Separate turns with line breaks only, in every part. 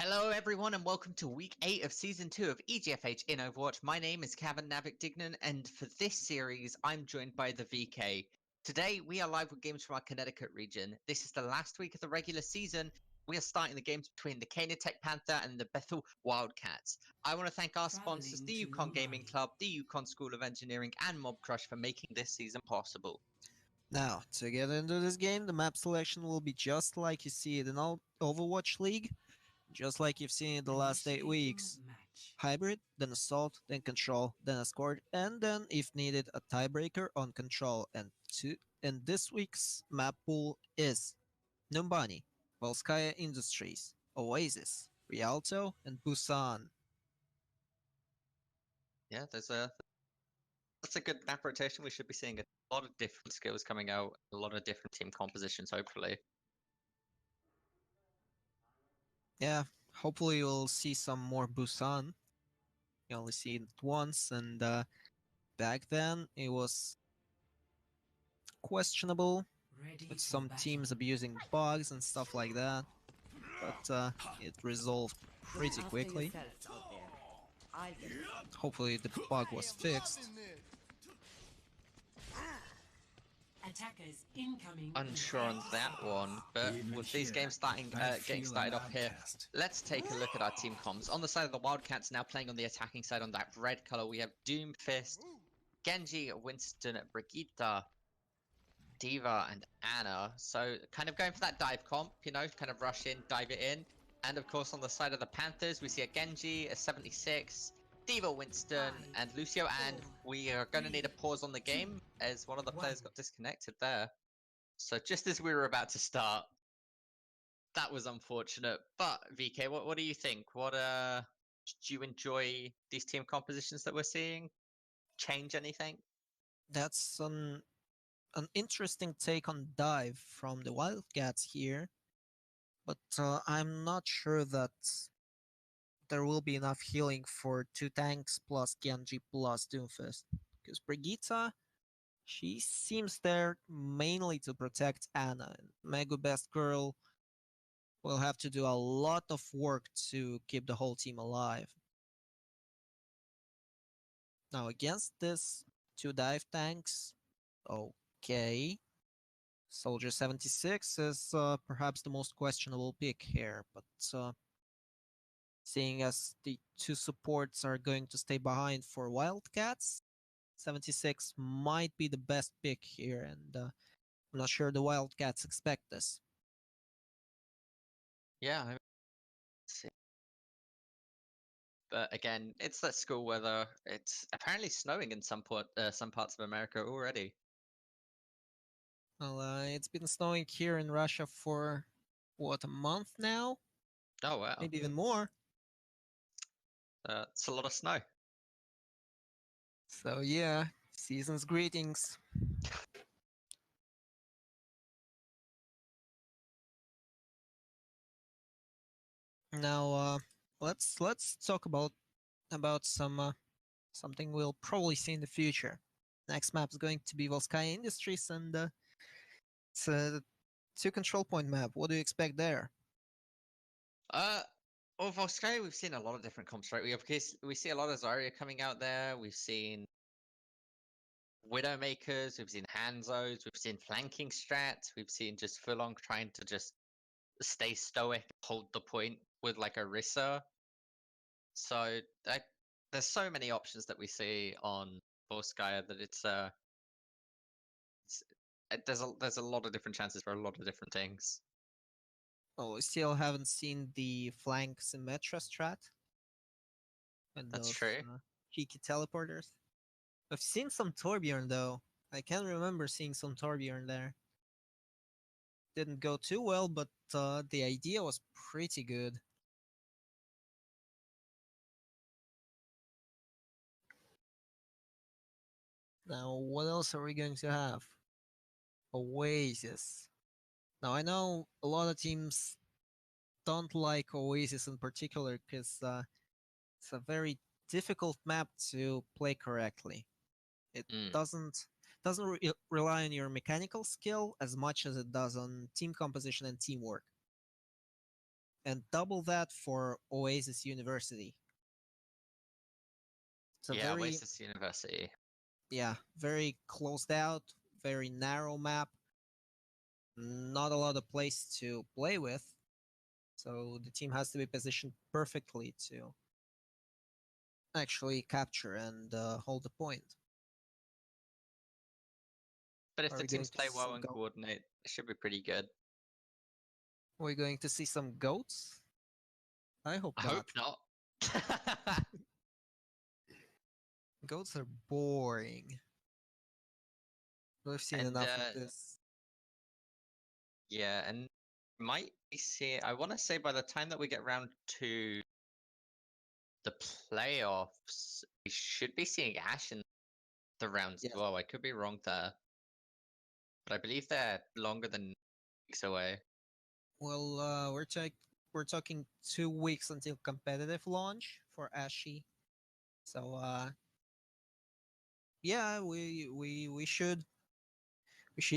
Hello everyone and welcome to week 8 of season 2 of EGFH in Overwatch. My name is Cavan Navik Dignan and for this series I'm joined by the VK. Today we are live with games from our Connecticut region. This is the last week of the regular season. We are starting the games between the Kaynor Panther and the Bethel Wildcats. I want to thank our sponsors, the Yukon Gaming Club, the Yukon School of Engineering and Mob Crush for making this season possible.
Now, to get into this game, the map selection will be just like you see it in Overwatch League, just like you've seen it the last 8 weeks. Hybrid, then Assault, then Control, then Escort, and then, if needed, a tiebreaker on Control. And this week's map pool is Numbani, Volskaya Industries, Oasis, Rialto, and Busan.
Yeah, that's a good map rotation. We should be seeing a lot of different skills coming out, a lot of different team compositions, hopefully.
Yeah, hopefully we'll see some more Busan. You only see it once, and back then it was questionable with some teams abusing bugs and stuff like that, but it resolved pretty quickly. Hopefully the bug was fixed.
Unsure on that one, but with these games getting started off here, let's take a look at our team comms. On the side of the Wildcats, now playing on the attacking side on that red color, we have Doomfist, Genji, Winston, Brigitte, Diva, and Anna. So kind of going for that dive comp, you know, kind of rush in, dive it in. And of course on the side of the Panthers, we see a Genji, a 76, Diva, Winston, and Lucio, and we are going to need a pause on the game as one of the players got disconnected there. So just as we were about to start, that was unfortunate. But VK, what do you think? Do you enjoy these team compositions that we're seeing? Change anything?
That's an interesting take on dive from the Wildcats here, but I'm not sure that there will be enough healing for 2 tanks plus Genji plus Doomfist, because Brigitte, she seems there mainly to protect Anna, and Mega Best Girl will have to do a lot of work to keep the whole team alive. Now against this 2 dive tanks, okay. Soldier 76 is perhaps the most questionable pick here, but seeing as the 2 supports are going to stay behind for Wildcats, 76 might be the best pick here, and I'm not sure the Wildcats expect this.
Yeah, but again, it's that school weather. It's apparently snowing in some parts of America already.
Well, it's been snowing here in Russia for, what, a month now?
Oh, wow.
Maybe even more.
It's a lot of snow.
So yeah, season's greetings. Now, let's talk about something we'll probably see in the future. Next map is going to be Volskaya Industries, and it's a 2 control point map. What do you expect there?
Well, Volskaya, we've seen a lot of different comps, right? We see a lot of Zarya coming out there. We've seen Widowmakers. We've seen Hanzos. We've seen flanking strats. We've seen just full on trying to just stay stoic, hold the point with like a Rissa. So there's so many options that we see on Volskaya that there's a lot of different chances for a lot of different things.
Oh, we still haven't seen the flank Symmetra strat. And
That's
those
true.
cheeky teleporters. I've seen some Torbjorn though. I can remember seeing some Torbjorn there. Didn't go too well, but the idea was pretty good. Now, what else are we going to have? Oasis. Now, I know a lot of teams don't like Oasis in particular because it's a very difficult map to play correctly. It doesn't rely on your mechanical skill as much as it does on team composition and teamwork. and double that for Oasis University. It's a
Yeah,
very,
Oasis University.
very closed out, very narrow map. Not a lot of place to play with, so the team has to be positioned perfectly to actually capture and hold the point.
But if
Are
the
we going
teams
to
play
see
well
some
and
goat?
coordinate, it should be pretty good.
Are we going to see some goats? I hope
I
not.
hope not.
Goats are boring. We've seen
And
enough of this.
yeah, and might be see. I want to say by the time that we get round to the playoffs, we should be seeing Ash in the rounds
Yeah.
as well. I could be wrong there, but I believe they're longer than weeks away.
Well, we're talking 2 weeks until competitive launch for Ashy. So yeah, we should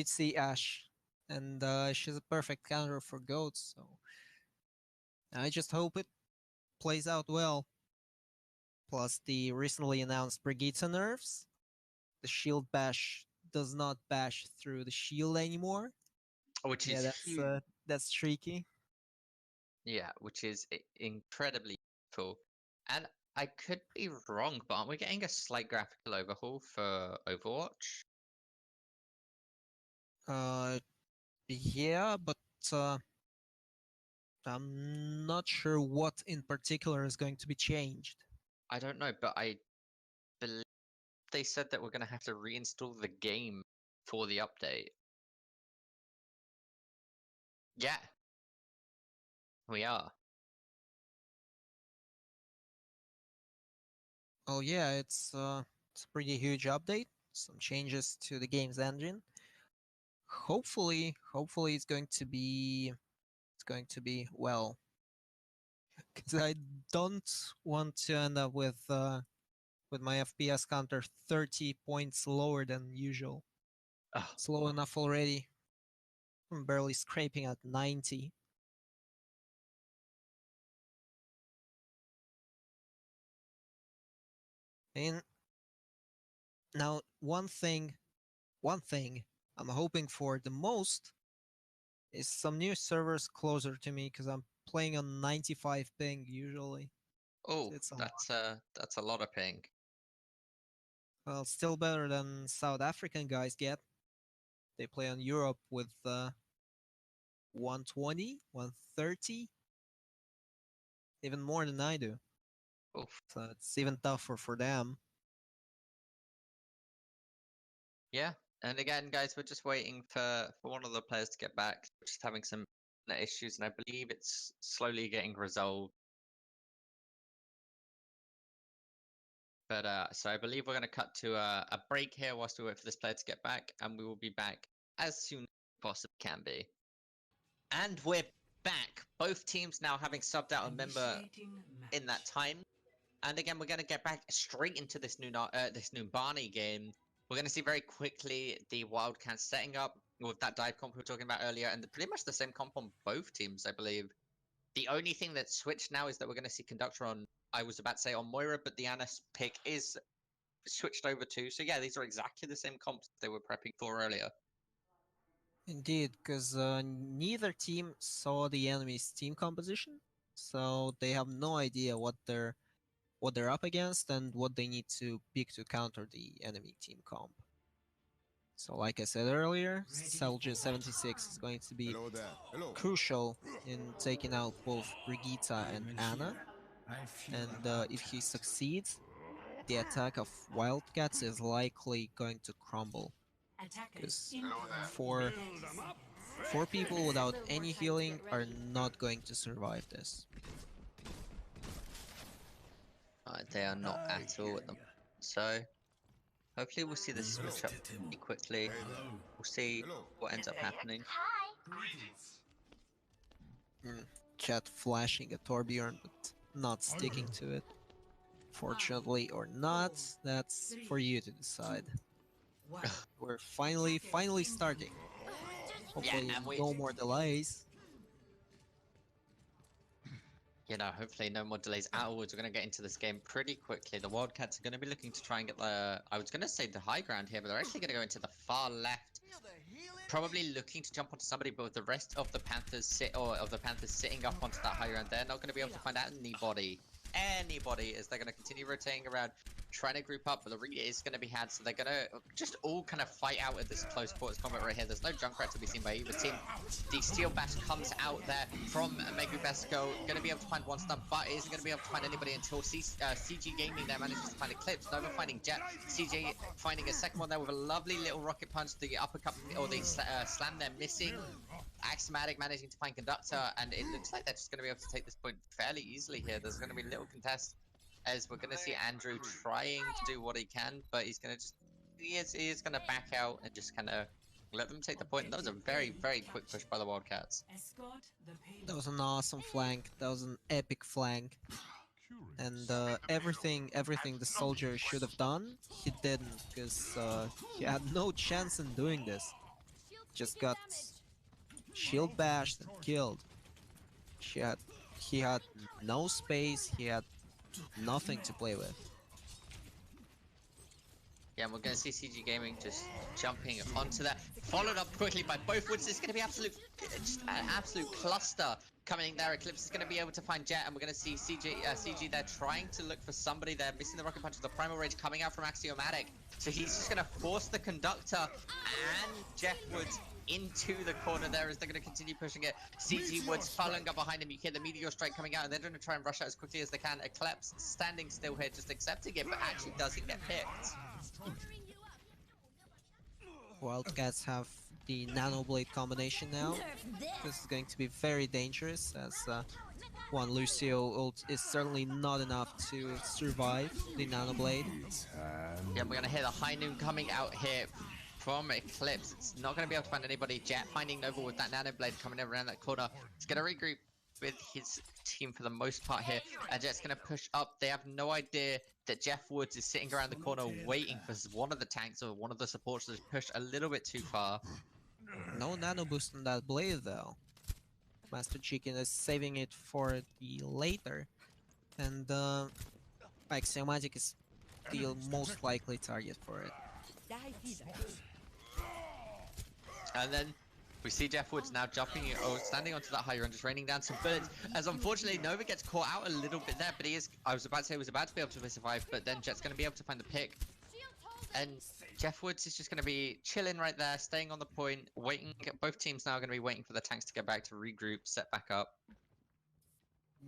see Ash, and she's a perfect counter for goats. So I just hope it plays out well. Plus the recently announced Brigitte nerfs, the shield bash does not bash through the shield anymore.
Which
Yeah,
is huge.
that's tricky.
Yeah, which is incredibly useful. And I could be wrong, but aren't we getting a slight graphical overhaul for Overwatch?
Uh, yeah, but I'm not sure what in particular is going to be changed.
I don't know, but I believe they said that we're going to have to reinstall the game for the update. Yeah, we are.
Oh yeah, it's a pretty huge update. Some changes to the game's engine. Hopefully it's going to be well. Because I don't want to end up with my FPS counter 30 points lower than usual.
Oh,
It's low enough already. I'm barely scraping at 90. And now one thing I'm hoping for the most is some new servers closer to me because I'm playing on 95 ping usually.
oh,
It's a lot.
that's a lot of ping.
Well, still better than South African guys get. They play on Europe with 120, 130, even more than I do.
Oof.
So it's even tougher for them.
Yeah, and again, guys, we're just waiting for one of the players to get back. We're just having some issues, and I believe it's slowly getting resolved. But so I believe we're going to cut to a break here whilst we wait for this player to get back, and we will be back as soon as possibly can be. And we're back. Both teams now having subbed out a member in that time. And again, we're going to get back straight into this new Barney game. We're going to see very quickly the Wildcats setting up with that dive comp we were talking about earlier, and pretty much the same comp on both teams, I believe. The only thing that's switched now is that we're going to see Conductor on, I was about to say on Moira, but the Anis pick is switched over too. So yeah, these are exactly the same comps they were prepping for earlier.
Indeed, because neither team saw the enemy's team composition, so they have no idea what they're up against and what they need to pick to counter the enemy team comp. So like I said earlier, Celsius 76 is going to be crucial in taking out both Brigitte and Anna. And if he succeeds, the attack of Wildcats is likely going to crumble. Because four people without any healing are not going to survive this.
They are not at all at the moment. So hopefully we'll see this switch up pretty quickly. We'll see what ends up happening.
Chat flashing a Torbjorn, but not sticking to it. Fortunately or not, that's for you to decide. We're finally starting. Hopefully
Yeah, and
no more delays.
You know, hopefully no more delays outwards. We're going to get into this game pretty quickly. The Wildcats are going to be looking to try and get the, I was going to say the high ground here, but they're actually going to go into the far left. Probably looking to jump onto somebody, but with the rest of the Panthers sitting up onto that high ground, they're not going to be able to find out anybody, as they're going to continue rotating around, trying to group up, but the read is going to be had, so they're going to just all kind of fight out at this close quarters combat right here. There's no Junkrat to be seen by either team. The Steel Bash comes out there from Megubesco, going to be able to find one stun, but isn't going to be able to find anybody until CG Gaming there manages to find Eclipse. Nova finding Jet, CJ finding a second one there with a lovely little rocket punch, the uppercut, or the slam there missing. Axiomatic managing to find Conductor, and it looks like they're just going to be able to take this point fairly easily here. There's going to be little contest, as we're going to see Andrew trying to do what he can, but he's going to just, he is going to back out and just kind of let them take the point. And that was a very, very quick push by the Wildcats.
That was an awesome flank. That was an epic flank. And everything the soldier should have done, he didn't, because he had no chance in doing this. Just got shield bashed and killed. He had no space, he had nothing to play with.
Yeah, and we're going to see CG Gaming just jumping onto that, followed up quickly by both woods. It's going to be just an absolute cluster coming in there. Eclipse is going to be able to find Jet, and we're going to see CG there trying to look for somebody there, missing the rocket punch with the Primal Rage coming out from Axiomatic. So he's just going to force the Conductor and Jeff Woods into the corner there as they're going to continue pushing it. CG Woods following up behind him. You hear the Meteor Strike coming out, and they're going to try and rush out as quickly as they can. Eclipse standing still here, just accepting it, but actually doesn't get picked.
Wildcats have the Nano Blade combination now. This is going to be very dangerous, as one Lucio ult is certainly not enough to survive the Nano Blade.
Yeah, we're going to hear the High Noon coming out here from Eclipse. It's not going to be able to find anybody. Jet finding Nova with that Nano Blade coming around that corner. It's going to regroup with his team for the most part here, and Jet's going to push up. They have no idea that Jeff Woods is sitting around the corner waiting for one of the tanks or one of the supports to push a little bit too far.
No nano boost on that blade though. Master Chicken is saving it for the later, and Axiomatic is the most likely target for it.
And then we see Jeff Woods now jumping, standing onto that high ground, just raining down some bullets. As unfortunately Nova gets caught out a little bit there, but he is, I was about to say, he was about to be able to survive, but then Jet's going to be able to find the pick. And Jeff Woods is just going to be chilling right there, staying on the point, waiting. Both teams now are going to be waiting for the tanks to get back to regroup, set back up.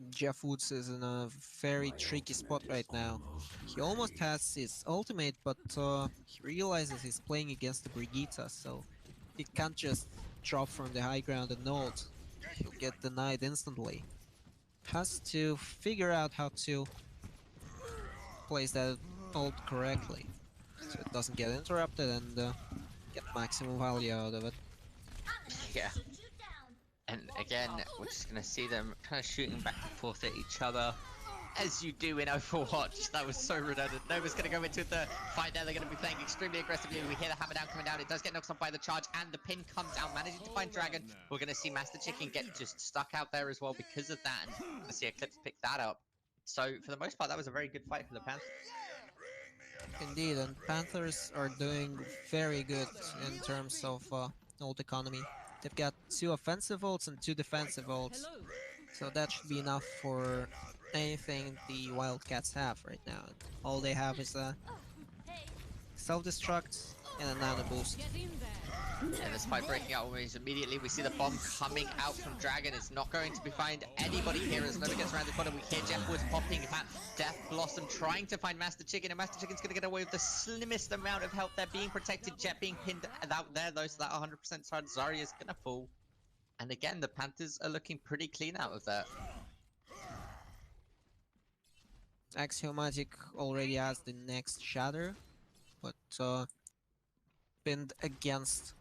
Jeff Woods is in a very tricky spot right now. He almost has his ultimate, but he realizes he's playing against the Brigitte, so he can't just drop from the high ground and ult. He'll get denied instantly. Has to figure out how to place that ult correctly, so it doesn't get interrupted and get maximum value out of it.
Yeah. And again, we're just going to see them kind of shooting back and forth at each other, as you do in Overwatch. That was so redundant. Nova's going to go into the fight there. They're going to be playing extremely aggressively. We hear the hammer down coming down. It does get knocked off by the charge, and the pin comes out, managing to find Dragon. We're going to see Master Chicken get just stuck out there as well because of that, and we're going to see Eclipse pick that up. So, for the most part, that was a very good fight for the Panthers.
Indeed, and Panthers are doing very good in terms of ult economy. They've got 2 offensive ults and 2 defensive ults, so that should be enough for anything the Wildcats have right now. All they have is a self-destruct and a nano boost.
And this fight breaking out almost immediately. We see the bomb coming out from Dragon. It's not going to be find anybody here as Nova gets around the corner. We hear Jeff Woods popping out. Death Blossom trying to find Master Chicken, and Master Chicken's going to get away with the slimmest amount of health there, being protected. Jet being pinned out there though, so that 100% side Zarya's going to fall. And again, the Panthers are looking pretty clean out of that.
Axiomatic already has the next Shatter, but pinned against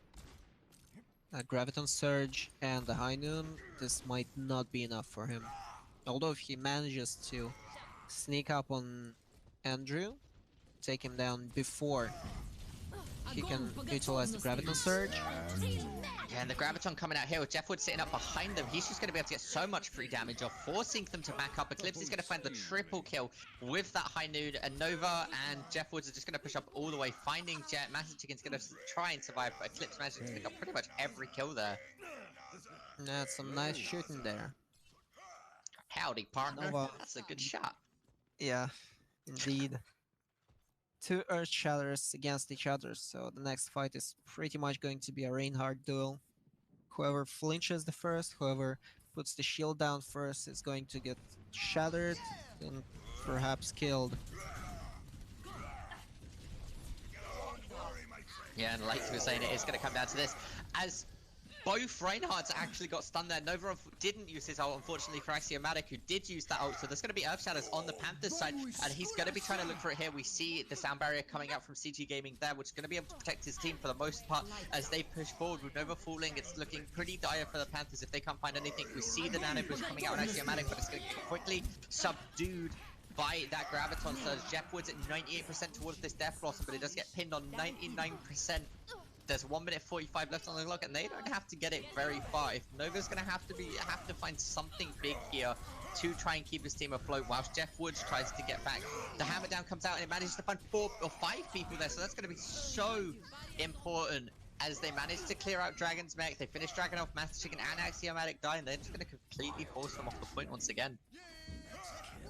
a Graviton Surge and the High Noon, this might not be enough for him. Although if he manages to sneak up on Andrew, take him down before he can utilize the Graviton Surge.
Yeah, and the Graviton coming out here with Jeffwood sitting up behind them. He's just going to be able to get so much free damage off, forcing them to back up. Eclipse is going to find the triple kill with that high noon, and Nova and Jeffwoods are just going to push up all the way, finding Jet. Massive Chicken's going to try and survive, but Eclipse managed to pick up pretty much every kill there.
That's some nice shooting there.
Howdy, partner.
Nova.
That's a good shot.
Yeah, indeed. Two Earth Shatters against each other, so the next fight is pretty much going to be a Reinhardt duel. Whoever flinches the first, whoever puts the shield down first is going to get shattered and perhaps killed.
Yeah, and like you were saying, it is going to come down to this. As both Reinhardts actually got stunned there. Nova didn't use his ult, unfortunately, for Axiomatic, who did use that ult. So there's going to be Earth Shatters on the Panthers side, and he's going to be trying to look for it here. We see the sound barrier coming out from CG Gaming there, which is going to be able to protect his team for the most part as they push forward. With Nova falling, it's looking pretty dire for the Panthers if they can't find anything. We see the Nano Boost coming out on Axiomatic, but it's going to get quickly subdued by that Graviton Surge. Jeffwood's at 98% towards this Death Blossom, but it does get pinned on 99%. There's 1 minute 45 left on the clock, and they don't have to get it very far. If Nova's gonna have to find something big here to try and keep his team afloat, whilst Jeff Woods tries to get back. The hammer down comes out, and it manages to find 4 or 5 people there, so that's gonna be so important as they manage to clear out Dragon's mech. They finish Dragon off, Master Chicken and Axiomatic die, and they're just gonna completely force them off the point once again.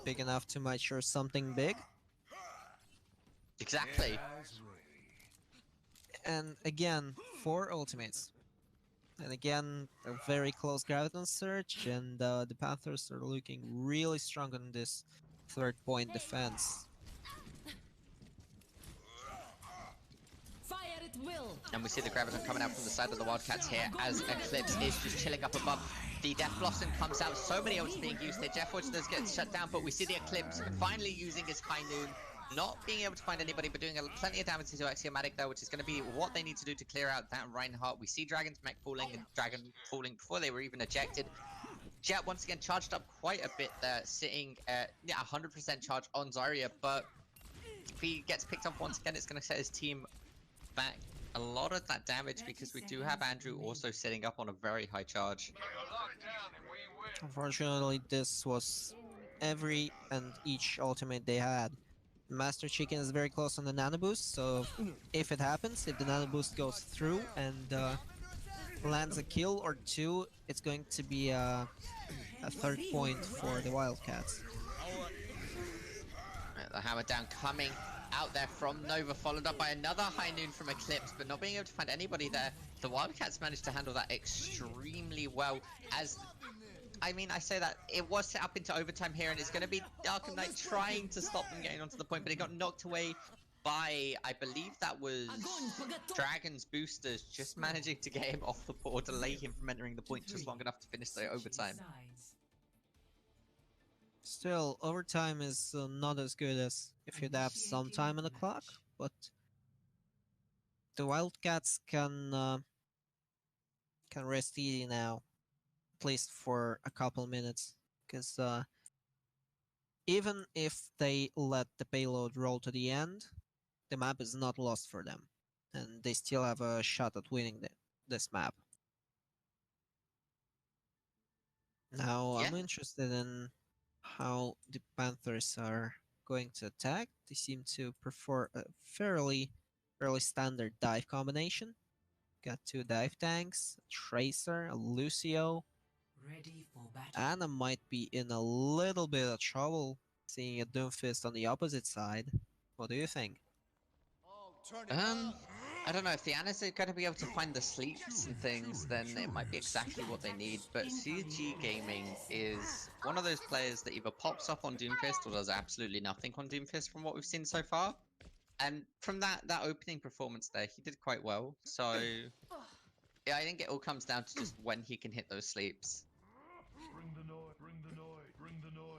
Big enough to make sure something big.
Exactly.
And again, 4 ultimates. And again, a very close Graviton Surge, and the Panthers are looking really strong on this 3rd point defense.
Fire at will.
And we see the Graviton coming out from the side of the Wildcats here as Eclipse is just chilling up above. The Death Blossom comes out, so many ults being used here. Jeff Woods does get shut down, but we see the Eclipse finally using his High Noon. Not being able to find anybody, but doing plenty of damage to Axiomatic though, which is going to be what they need to do to clear out that Reinhardt. We see Dragon's mech falling and Dragon falling before they were even ejected. Jet once again charged up quite a bit there, sitting at 100% charge on Zarya, but if he gets picked up once again, it's going to set his team back a lot of that damage because we do have Andrew also sitting up on a very high charge.
Unfortunately, this was every and each ultimate they had. Master Chicken is very close on the Nano Boost, so if it happens, if the Nano Boost goes through and lands a kill or 2, it's going to be a 3rd point for the Wildcats.
The hammer down coming out there from Nova, followed up by another High Noon from Eclipse, but not being able to find anybody there. The Wildcats managed to handle that extremely well as... I mean, I say that it was set up into overtime here, and it's going to be Arkham Knight trying to stop them getting onto the point, but it got knocked away by, I believe that was Dragon's boosters, just managing to get him off the board, delay him from entering the point just long enough to finish the overtime.
Still, overtime is not as good as if you'd have some time on the clock, but the Wildcats can rest easy now. At least for a couple minutes, because even if they let the payload roll to the end, the map is not lost for them, and they still have a shot at winning this map. Now, I'm interested in how the Panthers are going to attack. They seem to prefer a fairly standard dive combination. Got 2 dive tanks, a Tracer, a Lucio.
Ready for battle.
Anna might be in a little bit of trouble seeing a Doomfist on the opposite side. What do you think?
I don't know, if the Annas are going to be able to find the sleeps and things, then it might be exactly what they need, but CG Gaming is one of those players that either pops up on Doomfist or does absolutely nothing on Doomfist from what we've seen so far. And from that opening performance there, he did quite well, so yeah, I think it all comes down to just when he can hit those sleeps.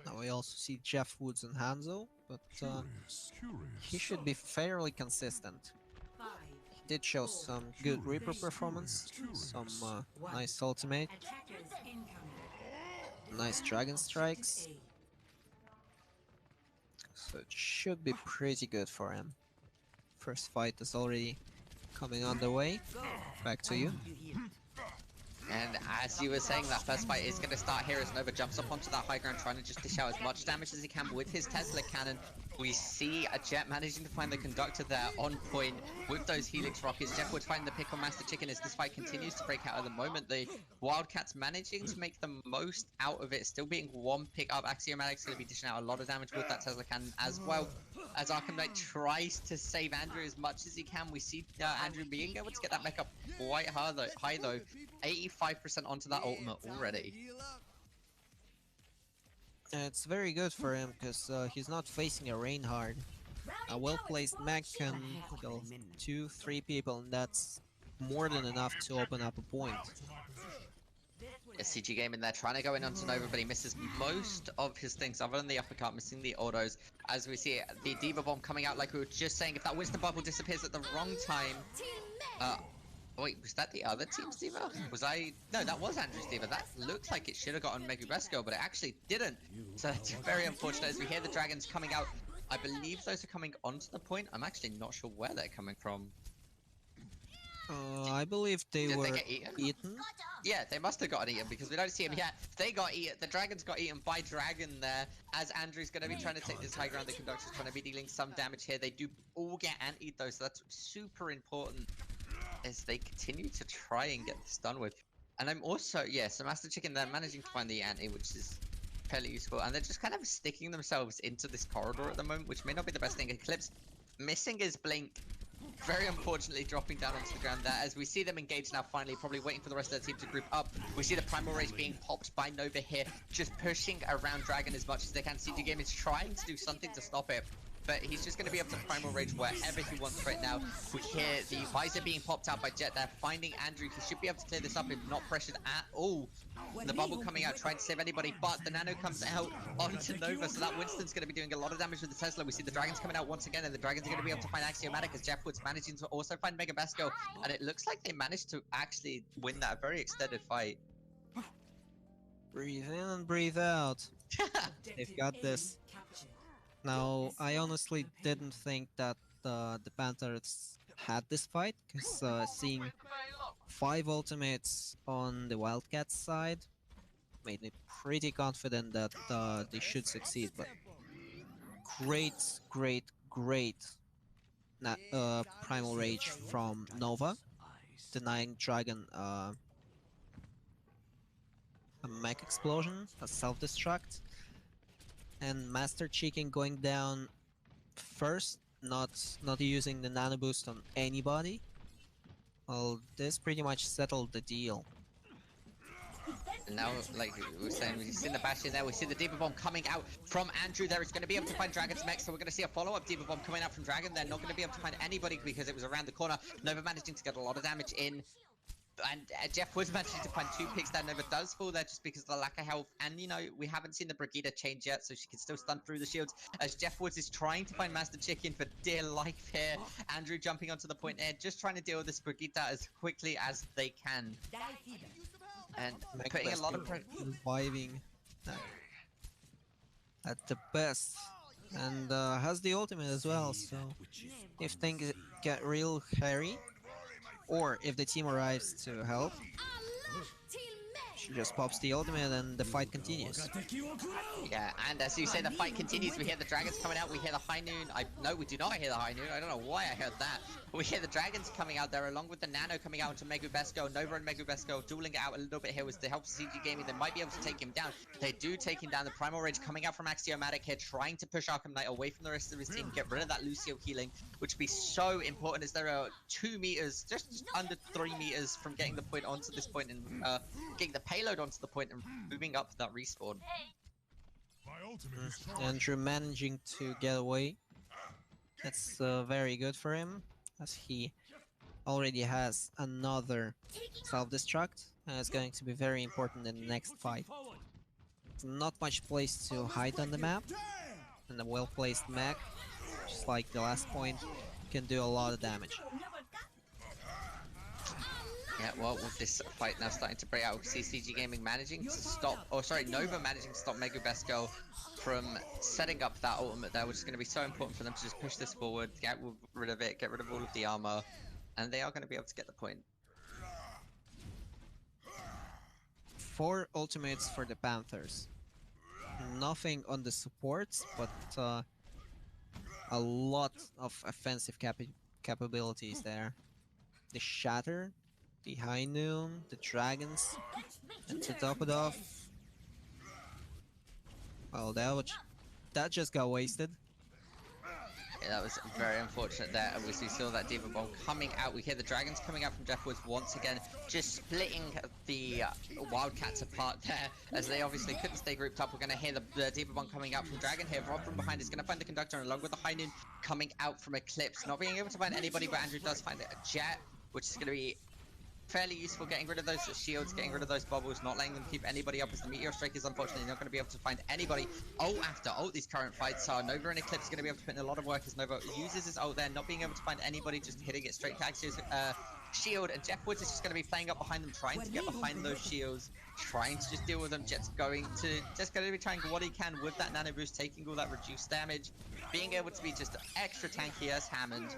Now we also see Jeff Woods and Hanzo, but he should be fairly consistent. He did show some good Reaper performance, some nice ultimate, nice Dragon Strikes, so it should be pretty good for him. First fight is already coming on the way. Back to you.
And as you were saying, that first fight is going to start here as Nova jumps up onto that high ground, trying to just dish out as much damage as he can with his Tesla cannon. We see a Jet managing to find the conductor there on point with those Helix rockets. Jeff would find the pick on Master Chicken as this fight continues to break out at the moment. The Wildcats managing to make the most out of it, still being one pick up. Axiomatic's going to be dishing out a lot of damage with that Tesla cannon as well. As Arkham Knight tries to save Andrew as much as he can, we see Andrew being able to get that mech up quite high though. 85% onto that ultimate already.
It's very good for him because he's not facing a Reinhardt. A well-placed mech can kill 2-3 people, and that's more than enough to open up a point.
A CG game in there, trying to go in onto Nova, but he misses most of his things other than the uppercut, missing the autos. As we see the Diva Bomb coming out, like we were just saying, if that Wisdom Bubble disappears at the wrong time... wait, was that the other team's Diva? No, that was Andrew's Diva. That looked like it should have gotten Megubesco, but it actually didn't. So that's very unfortunate as we hear the dragons coming out. I believe those are coming onto the point. I'm actually not sure where they're coming from.
I believe
Did
were
they get eaten? Yeah, they must have gotten eaten because we don't see them yet. They got eaten. The dragons got eaten by Dragon there. As Andrew's going to be trying to take this high ground, the conductor's trying to be dealing some damage here. They do all get antied though, so that's super important as they continue to try and get this done with. And I'm also, so Master Chicken, they're managing to find the anti, which is fairly useful. And they're just kind of sticking themselves into this corridor at the moment, which may not be the best thing. Eclipse missing his blink. Very unfortunately dropping down onto the ground there as we see them engage now finally, probably waiting for the rest of their team to group up. We see the Primal Rage being popped by Nova here, just pushing around Dragon as much as they can. CG Game is trying to do something to stop it, but he's just going to be able to Primal Rage wherever he wants right now. We hear the visor being popped out by Jet there, finding Andrew. He should be able to clear this up if not pressured at all. The bubble coming out, trying to save anybody, but the nano comes out onto Nova, so that Winston's going to be doing a lot of damage with the Tesla. We see the dragons coming out once again, and the dragons are going to be able to find Axiomatic as Jeff Wood's managing to also find Megabesco, and it looks like they managed to actually win that very extended fight.
Breathe in and breathe out. They've got this. Now, I honestly didn't think that the Panthers had this fight, because seeing 5 ultimates on the Wildcats side made me pretty confident that they should succeed, but great Primal Rage from Nova, denying Dragon a mech explosion, a self-destruct, and Master Chicken going down first, not using the nano boost on anybody. Well, this pretty much settled the deal.
And now, like we were saying, we've seen the bash in there. We see the Diva Bomb coming out from Andrew there. He's going to be able to find Dragon's mech, so we're going to see a follow-up Diva Bomb coming out from Dragon. They're not going to be able to find anybody because it was around the corner. Nova managing to get a lot of damage in. And Jeff was managing to find 2 picks there. Nova does fall there just because of the lack of health. And, you know, we haven't seen the Brigida change yet, so she can still stun through the shields. As Jeff Woods is trying to find Master Chicken for dear life here. Andrew jumping onto the point there, just trying to deal with this Brigida as quickly as they can. And putting a lot of pressure.
Reviving at the best. And has the ultimate as well, so if things get real hairy, or if the team arrives to help, she just pops the ultimate and the fight continues.
Yeah, and as you say, the fight continues. We hear the dragons coming out. We hear the high noon. No, we do not hear the high noon. I don't know why I heard that. We hear the dragons coming out there along with the nano coming out into Megubesco. Nova and Megubesco dueling it out a little bit here was to help CG Gaming. They might be able to take him down. They do take him down. The Primal Rage coming out from Axiomatic here, trying to push Arkham Knight away from the rest of his team, get rid of that Lucio healing, which would be so important as there are 2 meters, just under 3 meters from getting the point onto this point and getting the payload onto the point and moving up that respawn.
Andrew managing to get away. That's very good for him, as he already has another self-destruct, and it's going to be very important in the next fight. Not much place to hide on the map, and a well-placed mech, just like the last point, can do a lot of damage.
Yeah, well, with this fight now starting to break out, we see CG Gaming managing to stop, Nova managing to stop Megubesco from setting up that ultimate there, which is going to be so important for them to just push this forward, get rid of it, get rid of all of the armor, and they are going to be able to get the point.
4 ultimates for the Panthers. Nothing on the supports, but a lot of offensive capabilities there. The Shatter, the High Noon, the Dragons, and to top it off, well, that just got wasted.
Yeah, that was very unfortunate there. We saw that Diva Bomb coming out. We hear the Dragons coming out from Jeff Woods once again, just splitting the Wildcats apart there, as they obviously couldn't stay grouped up. We're going to hear the Diva Bomb coming out from Dragon here. Rob from behind is going to find the Conductor, along with the High Noon coming out from Eclipse. Not being able to find anybody, but Andrew does find a Jet, which is going to be fairly useful, getting rid of those shields, getting rid of those bubbles, not letting them keep anybody up, as the Meteor Strike is unfortunately not going to be able to find anybody. After these current fights are Nova and Eclipse going to be able to put in a lot of work, as Nova uses his ult there, not being able to find anybody, just hitting it straight to Axio's shield, and Jeff Woods is just going to be playing up behind them, trying to get behind those shields, trying to just deal with them. Jet's going to be trying what he can with that nano boost, taking all that reduced damage, being able to be just extra tanky as Hammond.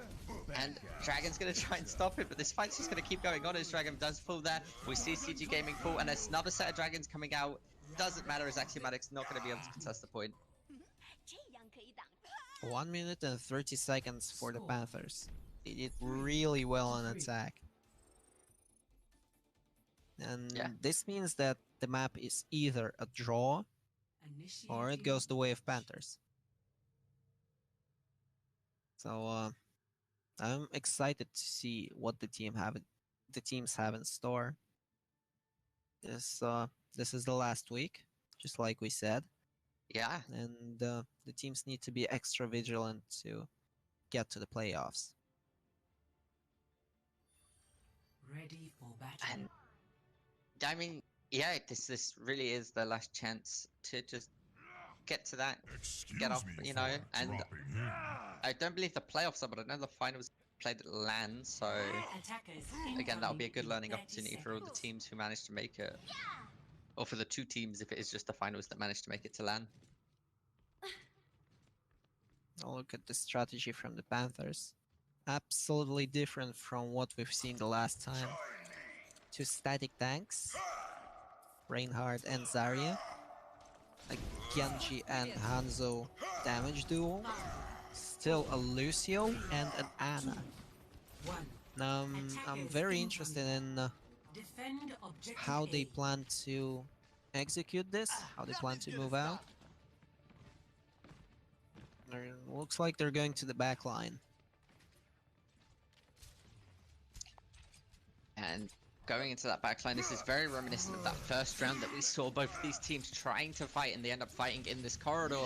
And Dragon's going to try and stop it, but this fight's just going to keep going on as Dragon does pull there. We see CG Gaming pull, and there's another set of Dragons coming out. Doesn't matter, as Axiomatic's not going to be able to contest the point.
1 minute and 30 seconds for the Panthers. They did really well on attack. And this means that the map is either a draw or it goes the way of Panthers. So I'm excited to see what the teams have in store. This is the last week, just like we said.
Yeah.
And the teams need to be extra vigilant to get to the playoffs.
Ready for battle.
And I mean, yeah, this really is the last chance to just get to that, get off, you know. And I don't believe the playoffs are, but I know the finals played at LAN, so again, that'll be a good learning opportunity for all the teams who managed to make it, or for the 2 teams if it is just the finals that managed to make it to LAN.
I'll look at the strategy from the Panthers. Absolutely different from what we've seen the last time. 2 static tanks, Reinhardt and Zarya, a Genji and Hanzo damage duo, still a Lucio and an Ana. I'm very interested in how they plan to execute this, how they plan to move out. Looks like they're going to the back line.
And going into that backline, this is very reminiscent of that first round that we saw both of these teams trying to fight, and they end up fighting in this corridor,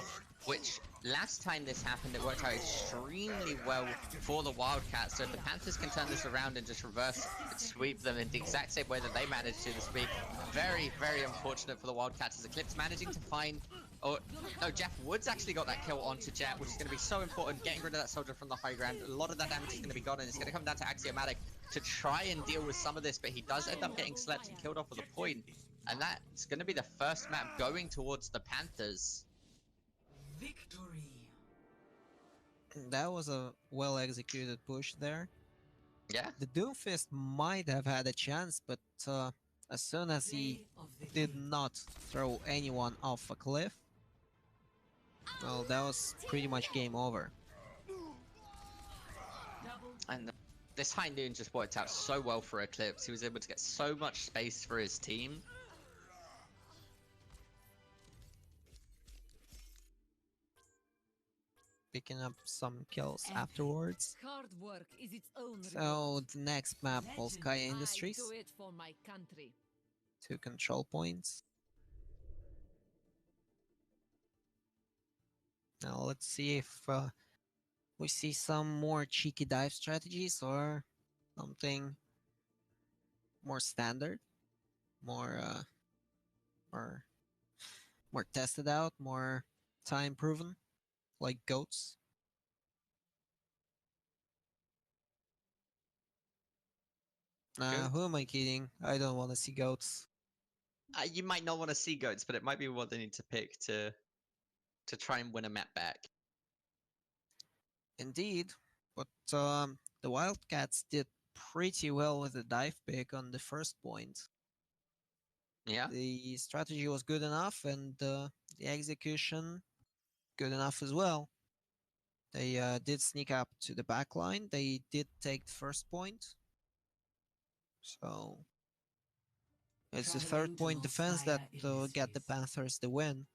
which last time this happened, it worked out extremely well for the Wildcats. So if the Panthers can turn this around and just reverse sweep them in the exact same way that they managed to this week, very, very unfortunate for the Wildcats, as Eclipse managing to find... Oh, no, Jeff Woods actually got that kill onto Jet, which is going to be so important, getting rid of that soldier from the high ground. A lot of that damage is going to be gone, and it's going to come down to Axiomatic to try and deal with some of this, but he does end up getting slept and killed off with a point. And that's going to be the first map going towards the Panthers.
Victory.
That was a well-executed push there.
Yeah.
The Doomfist might have had a chance, but as soon as he did not throw anyone off a cliff, well, that was pretty much game over.
And this High Noon just worked out so well for Eclipse. He was able to get so much space for his team.
Picking up some kills afterwards.
Hard work is its own
So the next map, Polskaya Industries.
I do it for my country.
2 control points. Now let's see if we see some more cheeky dive strategies or something more standard, more tested out, more time proven, like goats. Who am I kidding? I don't want to see goats.
You might not want to see goats, but it might be what they need to pick to try and win a map back.
Indeed, but the Wildcats did pretty well with the dive pick on the first point.
Yeah.
The strategy was good enough, and the execution good enough as well. They did sneak up to the back line. They did take the first point. So it's the third point defense that get the Panthers the win.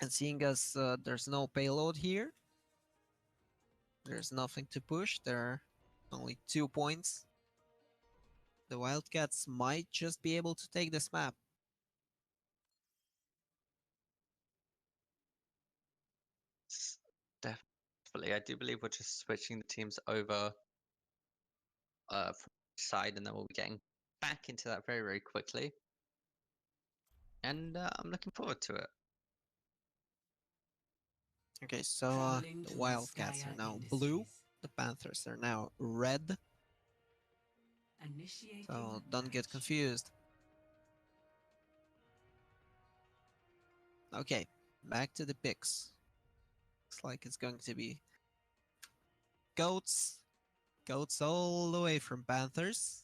And seeing as there's no payload here, there's nothing to push. There are only 2 points. The Wildcats might just be able to take this map.
Definitely. I do believe we're just switching the teams over from each side, and then we'll be getting back into that very, very quickly. And I'm looking forward to it.
Okay, so the Wildcats are now blue. The Panthers are now red. So don't get confused. Okay, back to the picks. Looks like it's going to be goats. Goats all the way from Panthers.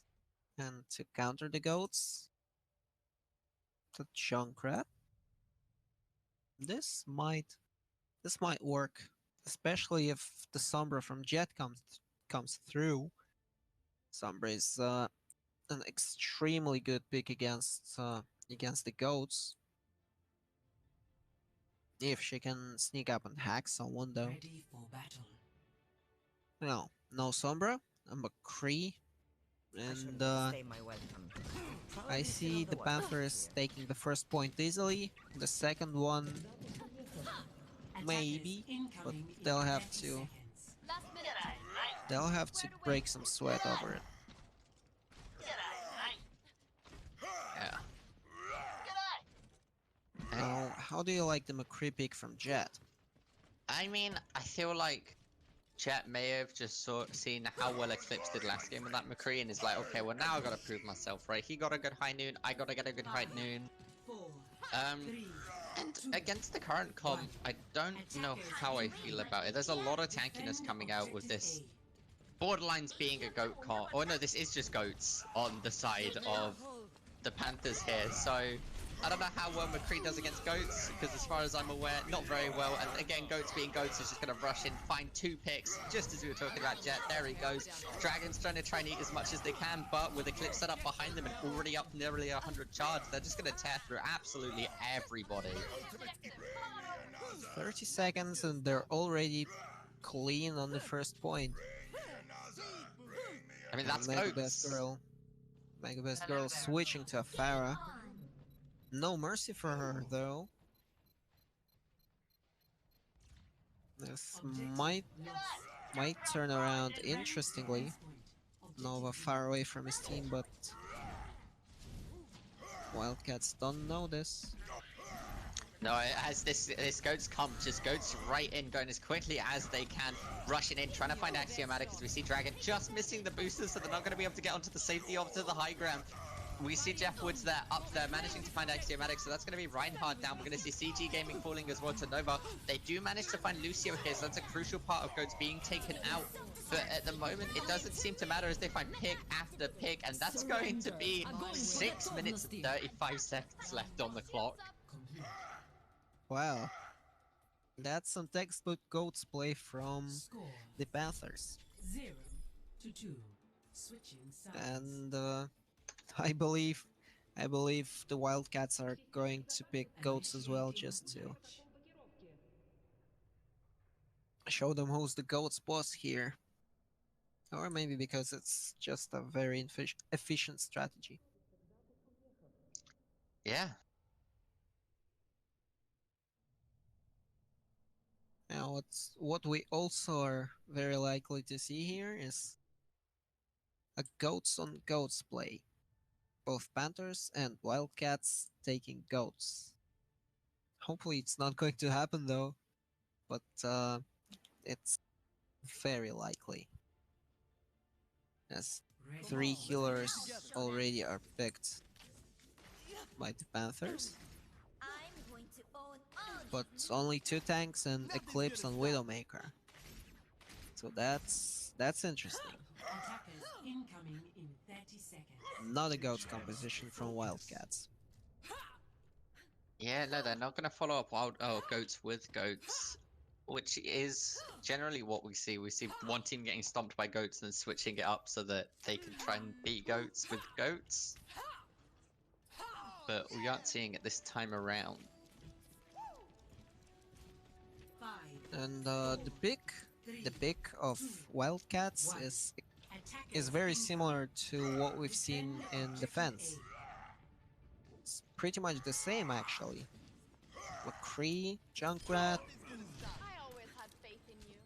And to counter the goats, the Junkrat. This might work, especially if the Sombra from Jet comes through. Sombra is an extremely good pick against the goats. If she can sneak up and hack someone, though.
Ready for battle.
No Sombra, a McCree, and I see the Panthers taking the first point easily. The second one, maybe, but they'll have to break some sweat over it.
Yeah.
Now, how do you like the McCree pick from Jet?
I mean, I feel like Jet may have just seen how well Eclipse did last game with that McCree and is like, okay, well now I gotta prove myself, right? He got a good high noon, I gotta get a good high noon. And against the current comp, I don't know how I feel about it. There's a lot of tankiness coming out with this borderlines being a goat comp. Oh no, this is just goats on the side of the Panthers here, so I don't know how well McCree does against goats, because as far as I'm aware, not very well. And again, goats being goats is just going to rush in, find 2 picks, just as we were talking about Jet. There he goes. Dragon's trying to try and eat as much as they can, but with Eclipse set up behind them and already up nearly 100 charge, they're just going to tear through absolutely everybody.
30 seconds and they're already clean on the first point.
I mean, that's
Mega
goats.
Best Girl switching to a Pharah. No mercy for her, though. This might turn around interestingly. Nova far away from his team, but Wildcats don't know this.
No, as this goats come, just goats right in, going as quickly as they can, rushing in, trying to find Axiomatic, as we see Dragon just missing the boosters, so they're not going to be able to get onto the safety of to the high ground. We see Jeff Woods there, up there, managing to find Axiomatic, so that's going to be Reinhardt down. We're going to see CG Gaming falling as well to Nova. They do manage to find Lucio here, so that's a crucial part of goats being taken out. But at the moment, it doesn't seem to matter as they find pick after pick, and that's going to be 6 minutes and 35 seconds left on the clock.
Wow. That's some textbook goats play from the Panthers.
0-2. Switching sides.
And I believe the Wildcats are going to pick goats as well, just to show them who's the goats boss here. Or maybe because it's just a very efficient strategy.
Yeah.
Now, what we also are very likely to see here is a goats on goats play. Both Panthers and Wildcats taking goats. Hopefully it's not going to happen though, but it's very likely. As 3 healers already are picked by the Panthers. But only 2 tanks and Eclipse on Widowmaker. So that's interesting.
Attackers incoming in 30 seconds.
Not a goat composition from Wildcats.
Yeah, no, they're not going to follow up goats with goats, which is generally what we see. We see one team getting stomped by goats and then switching it up so that they can try and beat goats with goats. But we aren't seeing it this time around.
5,
And the pick of Wildcats is very similar to what we've seen in defense. It's pretty much the same actually. McCree, Junkrat.
I always had faith in you.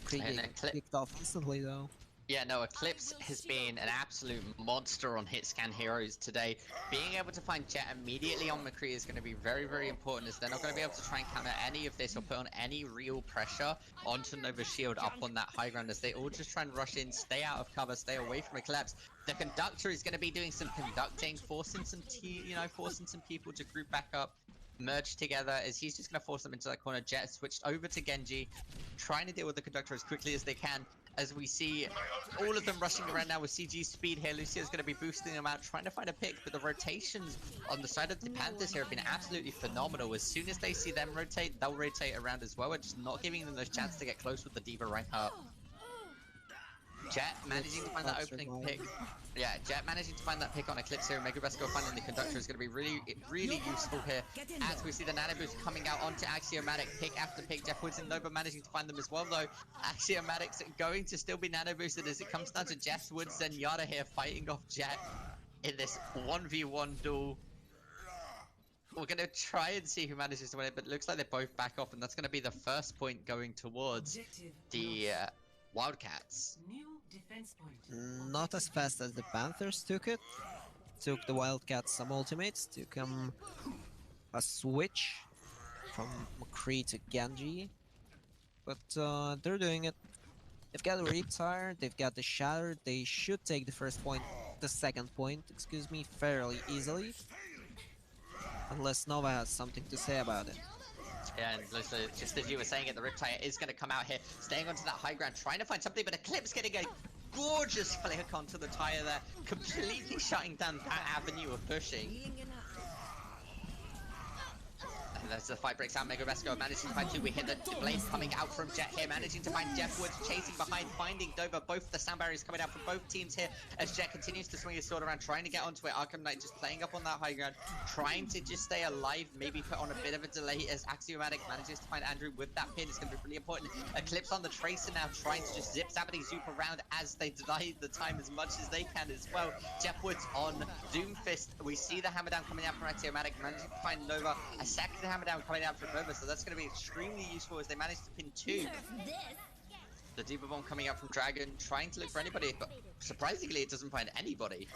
McCree
And
getting
then
kicked off instantly though.
Yeah, no, Eclipse has been an absolute monster on hit scan heroes today. Being able to find Jet immediately on McCree is going to be very, very important, as they're not going to be able to try and counter any of this or put on any real pressure onto Nova's shield up on that high ground, as they all just try and rush in, stay out of cover, stay away from Eclipse. The conductor is going to be doing some conducting, forcing some people to group back up, merge together, as he's just going to force them into that corner. Jet switched over to Genji, trying to deal with the conductor as quickly as they can. As we see all of them rushing around now with CG speed here, Lucia's going to be boosting them out, trying to find a pick, but the rotations on the side of the Panthers here have been absolutely phenomenal. As soon as they see them rotate, they'll rotate around as well, and just not giving them those chances to get close with the D.Va Reinhardt. Jet managing to find that opening pick. Yeah, Jet managing to find that pick on Eclipse here. Mega Vesco finding the conductor is going to be really useful here. As we see the nano boost coming out onto Axiomatic, pick after pick. Jeff Woods and Nova managing to find them as well, though. Axiomatic's going to still be nano boosted as it comes down to Jeff Woods and Yada here fighting off Jet in this 1v1 duel. We're going to try and see who manages to win it, but it looks like they both back off, and that's going to be the first point going towards the Wildcats.
New defense point.
Not as fast as the Panthers took it. Took the Wildcats some ultimates, took them a switch from McCree to Genji. But they're doing it. They've got the Riptire, they've got the Shatter, they should take the second point, excuse me, fairly easily. Unless Nova has something to say about it.
Yeah, and Lisa, just as you were saying it, the Riptire is going to come out here, staying onto that high ground, trying to find something, but Eclipse getting a gorgeous flick onto the tire there, completely shutting down that avenue of pushing. And as the fight breaks out, Mega Vesco managing to find two. We hit the blade coming out from Jet here, managing to find Jeff Woods, chasing behind, finding Dover. Both the sound barriers coming out from both teams here as Jet continues to swing his sword around, trying to get onto it. Arkham Knight just playing up on that high ground, trying to just stay alive, maybe put on a bit of a delay as Axiomatic manages to find Andrew with that pin. It's going to be really important. Eclipse on the Tracer now, trying to just zip Zabity Zoop around as they deny the time as much as they can as well. Jeff Woods on Doomfist. We see the hammer down coming out from Axiomatic, managing to find Nova. A second hammer down coming out from Nova, so that's going to be extremely useful as they manage to pin two. The D.Va Bomb coming out from Dragon, trying to look for anybody, but surprisingly it doesn't find anybody.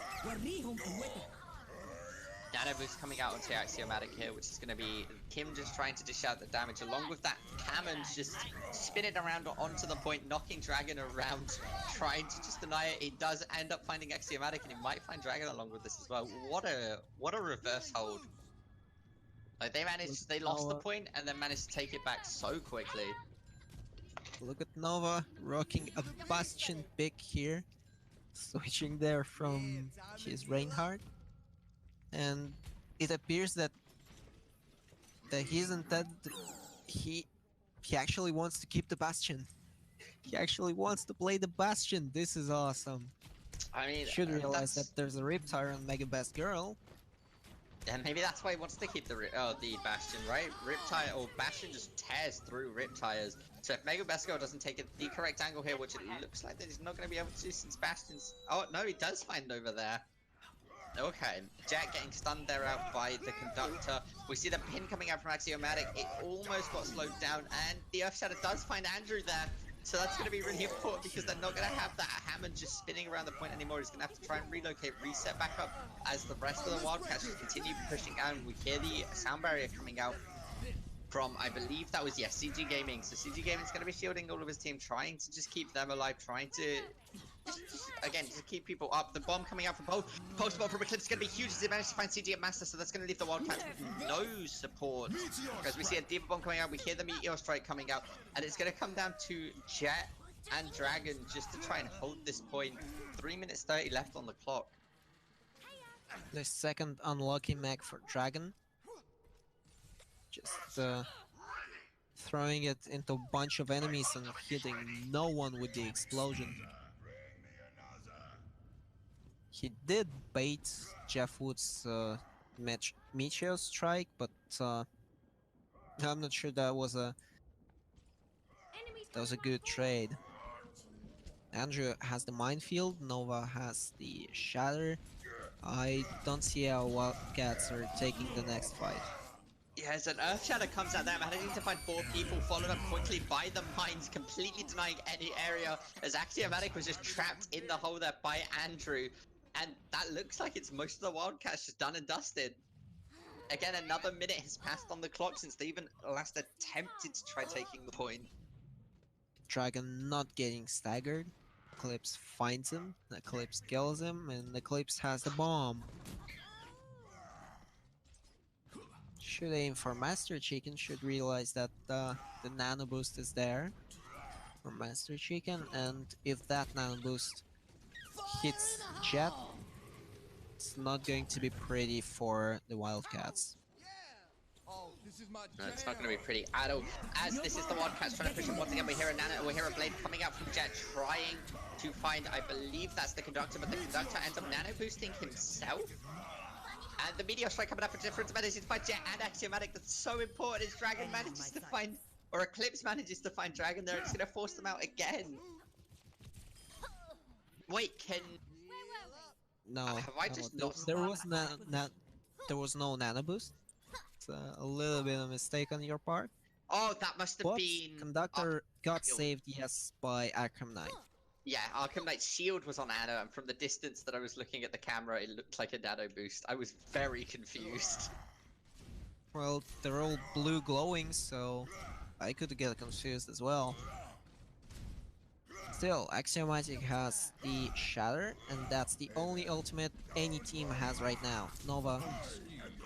Nano Boost coming out onto Axiomatic here, which is going to be Kim just trying to dish out the damage, along with that Hammond just spinning around onto the point, knocking Dragon around, trying to just deny it. He does end up finding Axiomatic, and he might find Dragon along with this as well. What a reverse hold. Like they lost the point and then managed to take it back so quickly.
Look at Nova rocking a Bastion pick here, switching there from his Reinhardt, and it appears that he isn't that he actually wants to keep the Bastion. He actually wants to play the Bastion. This is awesome.
I mean,
should realize that there's a Riptire on Mega Best Girl.
And maybe that's why he wants to keep the Bastion, right? Riptire, or Bastion just tears through Riptires. So if Mega Besco doesn't take it the correct angle here, which it looks like that he's not going to be able to do since Bastion's... Oh, no, he does find over there. Okay, Jack getting stunned there out by the conductor. We see the pin coming out from Axiomatic. It almost got slowed down, and the Earth Shatter does find Andrew there. So that's going to be really important because they're not going to have that Hammond just spinning around the point anymore. He's going to have to try and relocate, reset back up as the rest of the Wildcats just continue pushing down. We hear the sound barrier coming out from, I believe that was, CG Gaming. So CG Gaming is going to be shielding all of his team, trying to just keep them alive, trying to... just keep people up. The bomb coming out from post bomb from Eclipse is going to be huge as they manage to find CG at Master, so that's going to leave the Wildcats with no support. Because we see a D.Va Bomb coming out, we hear the Meteor Strike coming out, and it's going to come down to Jet and Dragon just to try and hold this point. 3 minutes 30 left on the clock.
The second unlucky mech for Dragon. Just throwing it into a bunch of enemies and hitting no one with the explosion. He did bait Jeff Wood's Meteor Strike, but I'm not sure that was a good trade. Andrew has the minefield, Nova has the shatter. I don't see how Wildcats are taking the next fight.
Yeah, as an Earth Shatter comes at them, managing to find 4 people, followed up quickly by the mines, completely denying any area, as Axiomatic was just trapped in the hole there by Andrew. And that looks like it's most of the Wildcats just done and dusted. Again, another minute has passed on the clock since they even last attempted to try taking the point.
Dragon not getting staggered. Eclipse finds him, Eclipse kills him, and Eclipse has the bomb. Should aim for Master Chicken, should realize that the nano boost is there for Master Chicken, and if that nano boost hits Jet, it's not going to be pretty for the Wildcats.
No, it's not going to be pretty at all. As this is the Wildcats trying to push him once again, we hear a nano, we hear a blade coming out from Jet, trying to find, I believe that's the conductor, but the conductor ends up nano boosting himself. And the Meteor Strike coming up for different manages to find Jet and Axiomatic. That's so important as Dragon manages to find, or Eclipse manages to find Dragon there. It's going to force them out again. Wait, can...
No,
have I just not...
there was no nano boost. It's a little bit of a mistake on your part.
Oh, that must have
But
been...
Conductor got saved, yes, by Arkham Knight.
Yeah, Arkham Knight's shield was on Nano, and from the distance that I was looking at the camera, it looked like a nano boost. I was very confused.
Well, they're all blue glowing, so I could get confused as well. Still, Axiomatic has the Shatter, and that's the only ultimate any team has right now. Nova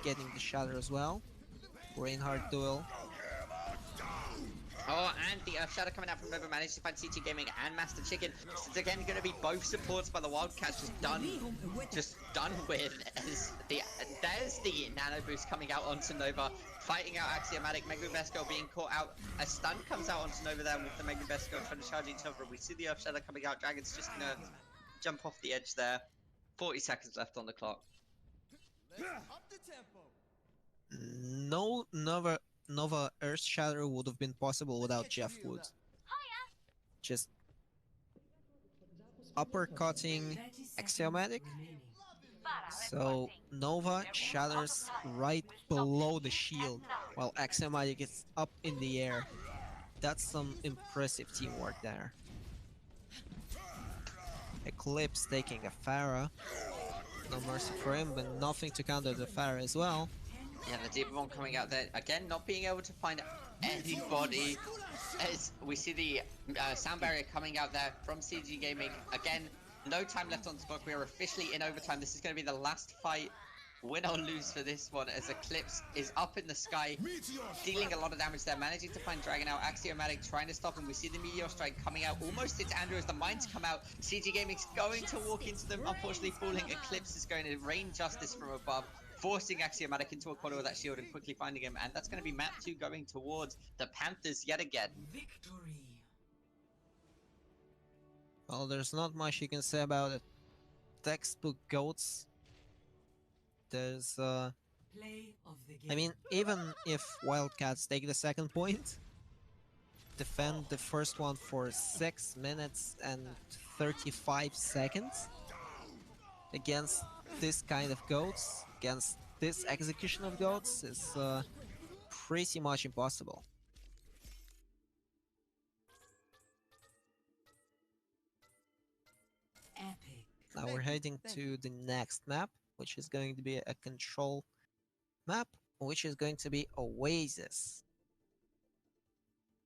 getting the Shatter as well. Reinhardt duel.
Oh, and the Earth Shadow coming out from Nova managed to find CT Gaming and Master Chicken. It's again going to be both supports by the Wildcats just done with. As there's the nano boost coming out onto Nova, fighting out Axiomatic. Megabesco being caught out. A stun comes out onto Nova there with the Megabesco trying to charge each other. We see the Earth Shadow coming out. Dragon's just going to jump off the edge there. 40 seconds left on the clock.
No Nova Earth Shatter would have been possible without Jeff Wood. Just uppercutting Axiomatic. So Nova shatters right below the shield while Axiomatic is up in the air. That's some impressive teamwork there. Eclipse taking a Pharah. No mercy for him, but nothing to counter the Pharah as well.
Yeah, the Deep Bomb coming out there, again not being able to find anybody, as we see the sound barrier coming out there from CG Gaming. Again, no time left on the clock, we are officially in overtime. This is going to be the last fight, win or lose for this one, as Eclipse is up in the sky, dealing a lot of damage there, managing to find Dragon out, Axiomatic trying to stop him. We see the Meteor Strike coming out, almost hits Andrew as the mines come out. CG Gaming's going to walk into them, unfortunately falling. Eclipse is going to rain justice from above, forcing Axiomatic into a corner with that shield and quickly finding him. And that's going to be map 2 going towards the Panthers yet again.
Victory.
Well, there's not much you can say about it. Textbook goats. There's
Play of the game.
I mean, even if Wildcats take the second point, defend the first one for 6 minutes and 35 seconds against this kind of goats, against this execution of goats, is pretty much impossible.
Epic.
Now we're heading to the next map, which is going to be a control map, which is going to be Oasis.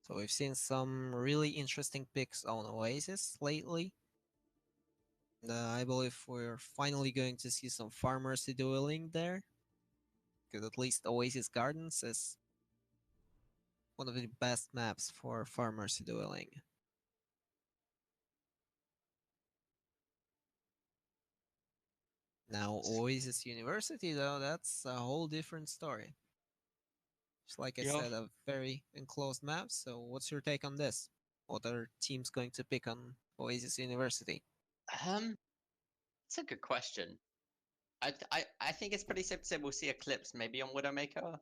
So we've seen some really interesting picks on Oasis lately. I believe we're finally going to see some Farmer's dueling there, because at least Oasis Gardens is one of the best maps for Farmer's dueling. Now, Oasis University, though, that's a whole different story. Just like I
Yeah.
said, a very enclosed map. So, what's your take on this? What are teams going to pick on Oasis University?
It's a good question. I think it's pretty safe to say we'll see Eclipse, maybe on Widowmaker,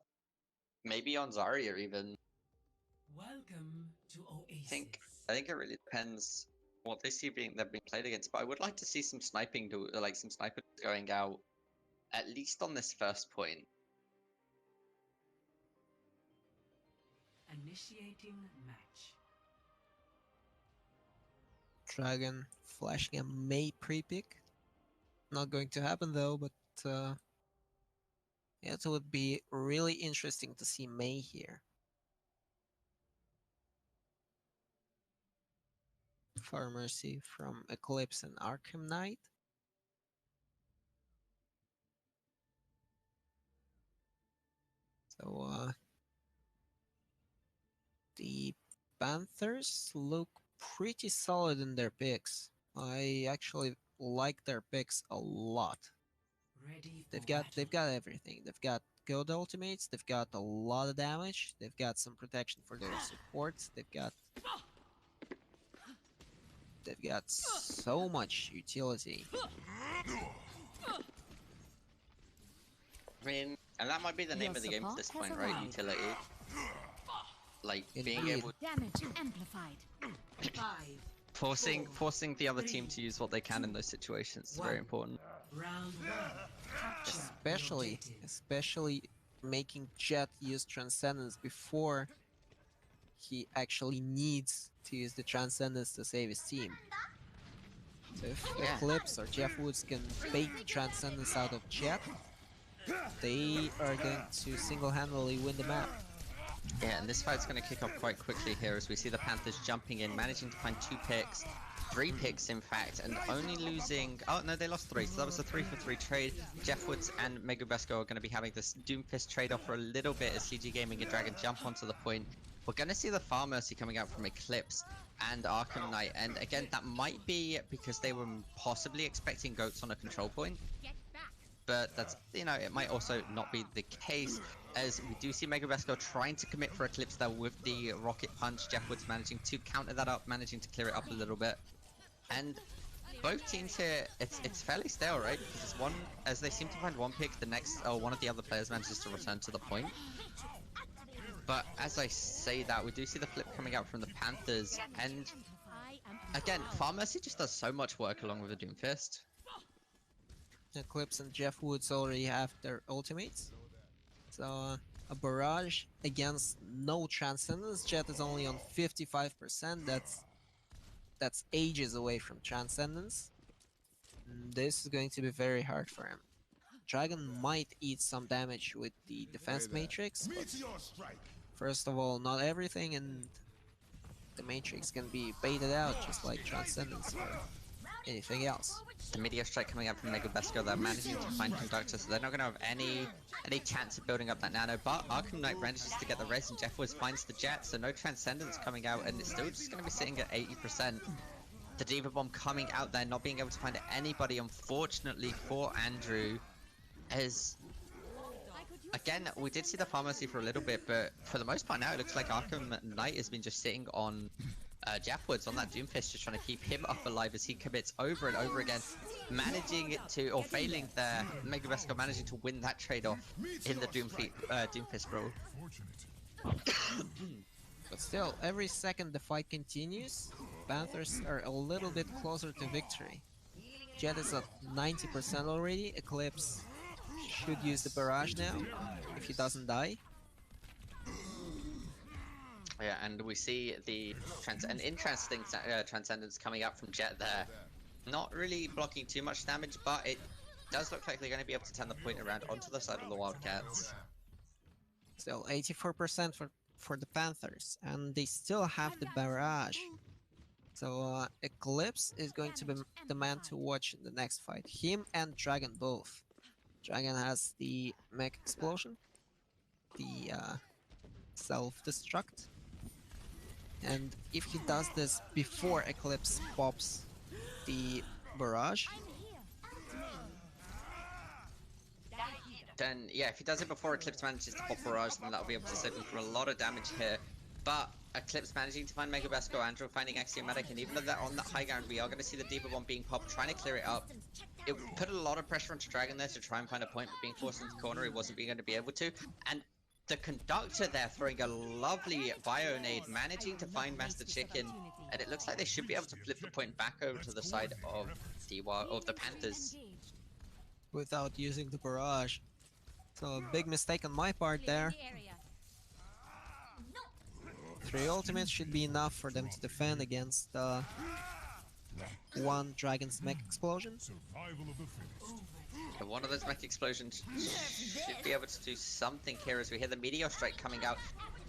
maybe on Zarya even.
Welcome to Oasis.
I think it really depends what they see they've been played against. But I would like to see some sniping, like some snipers going out, at least on this first point.
Initiating match.
Dragon flashing a May pre-pick. Not going to happen though, but yeah, it would be really interesting to see May here. For Mercy from Eclipse and Arkham Knight. So the Panthers look pretty solid in their picks. I actually like their picks a lot.
Ready for
They've got everything. They've got good ultimates, they've got a lot of damage, they've got some protection for their supports, they've got so much utility.
I mean, and that might be the name of the game at this point, right? Utility. Like being
Indeed.
able
Damage amplified.
5,
forcing the other team to use what they can in those situations is very important.
round 1. Capture
Especially
the objective.
especially making Jet use Transcendence before he actually needs to use the Transcendence to save his team. So if
Yeah.
Eclipse or Jeff Woods can bait the Transcendence out of Jet, they are going to single-handedly win the map.
Yeah, and this fight's going to kick off quite quickly here as we see the Panthers jumping in, managing to find 2 picks, 3 picks in fact, and only losing... Oh, no, they lost 3, so that was a 3-for-3 trade. Jeff Woods and Megubesco are going to be having this Doomfist trade-off for a little bit as CG Gaming and Dragon jump onto the point. We're going to see the Far Mercy coming out from Eclipse and Arkham Knight, and again, that might be because they were possibly expecting Goats on a control point. But that's, you know, it might also not be the case, as we do see Megabesco trying to commit for Eclipse there with the Rocket Punch. Jeff Woods managing to counter that up, managing to clear it up a little bit. And both teams here, it's fairly stale, right? Because it's one, as they seem to find one pick, the next, one of the other players manages to return to the point. But as I say that, we do see the flip coming out from the Panthers, and again, Far Mercy just does so much work along with the Doomfist.
Eclipse and Jeff Woods already have their ultimates. So a barrage against no Transcendence. Jet is only on 55%. That's ages away from Transcendence. This is going to be very hard for him. Dragon might eat some damage with the defense matrix, but first of all, not everything, and the matrix can be baited out just like Transcendence or anything else.
The Meteor Strike coming out from Megabesco, they're managing to find Conductor, so they're not going to have any chance of building up that nano, but Arkham Knight manages to get the res, and Jeff Woods finds the Jet, so no Transcendence coming out, and it's still just going to be sitting at 80%. The Diva Bomb coming out there, not being able to find anybody, unfortunately, for Andrew, as... Again, we did see the Pharmacy for a little bit, but for the most part now, it looks like Arkham Knight has been just sitting on Jeff Woods on that Doomfist, just trying to keep him up alive as he commits over and over again, managing to, or failing there, Megabesco managing to win that trade-off in the Doomfist brawl.
But still, every second the fight continues, Panthers are a little bit closer to victory. Jet is at 90% already, Eclipse should use the barrage now, if he doesn't die.
Yeah, and we see an interesting Transcendence coming up from Jet there. Not really blocking too much damage, but it does look like they're going to be able to turn the point around onto the side of the Wildcats.
Still 84% for the Panthers, and they still have the barrage. So Eclipse is going to be the man to watch in the next fight. Him and Dragon both. Dragon has the mech explosion, the self-destruct, and if he does this before Eclipse pops the barrage,
then yeah, if he does it before Eclipse manages to pop Barrage, then that'll be able to save him from a lot of damage here. But Eclipse managing to find Mega Besco, Andrew finding Axiomatic, and even though they're on that high ground, we are going to see the Diva Bomb being popped, trying to clear it up. It would put a lot of pressure onto Dragon there to try and find a point, but being forced into the corner, he wasn't going to be able to. And the Conductor there throwing a lovely Bio Nade, managing to find Master Chicken, and it looks like they should be able to flip the point back over to the side of the Panthers.
Without using the barrage. So a big mistake on my part there. 3 ultimates should be enough for them to defend against one Dragon's Mech Explosion.
And one of those Mech Explosions should be able to do something here as we hear the Meteor Strike coming out.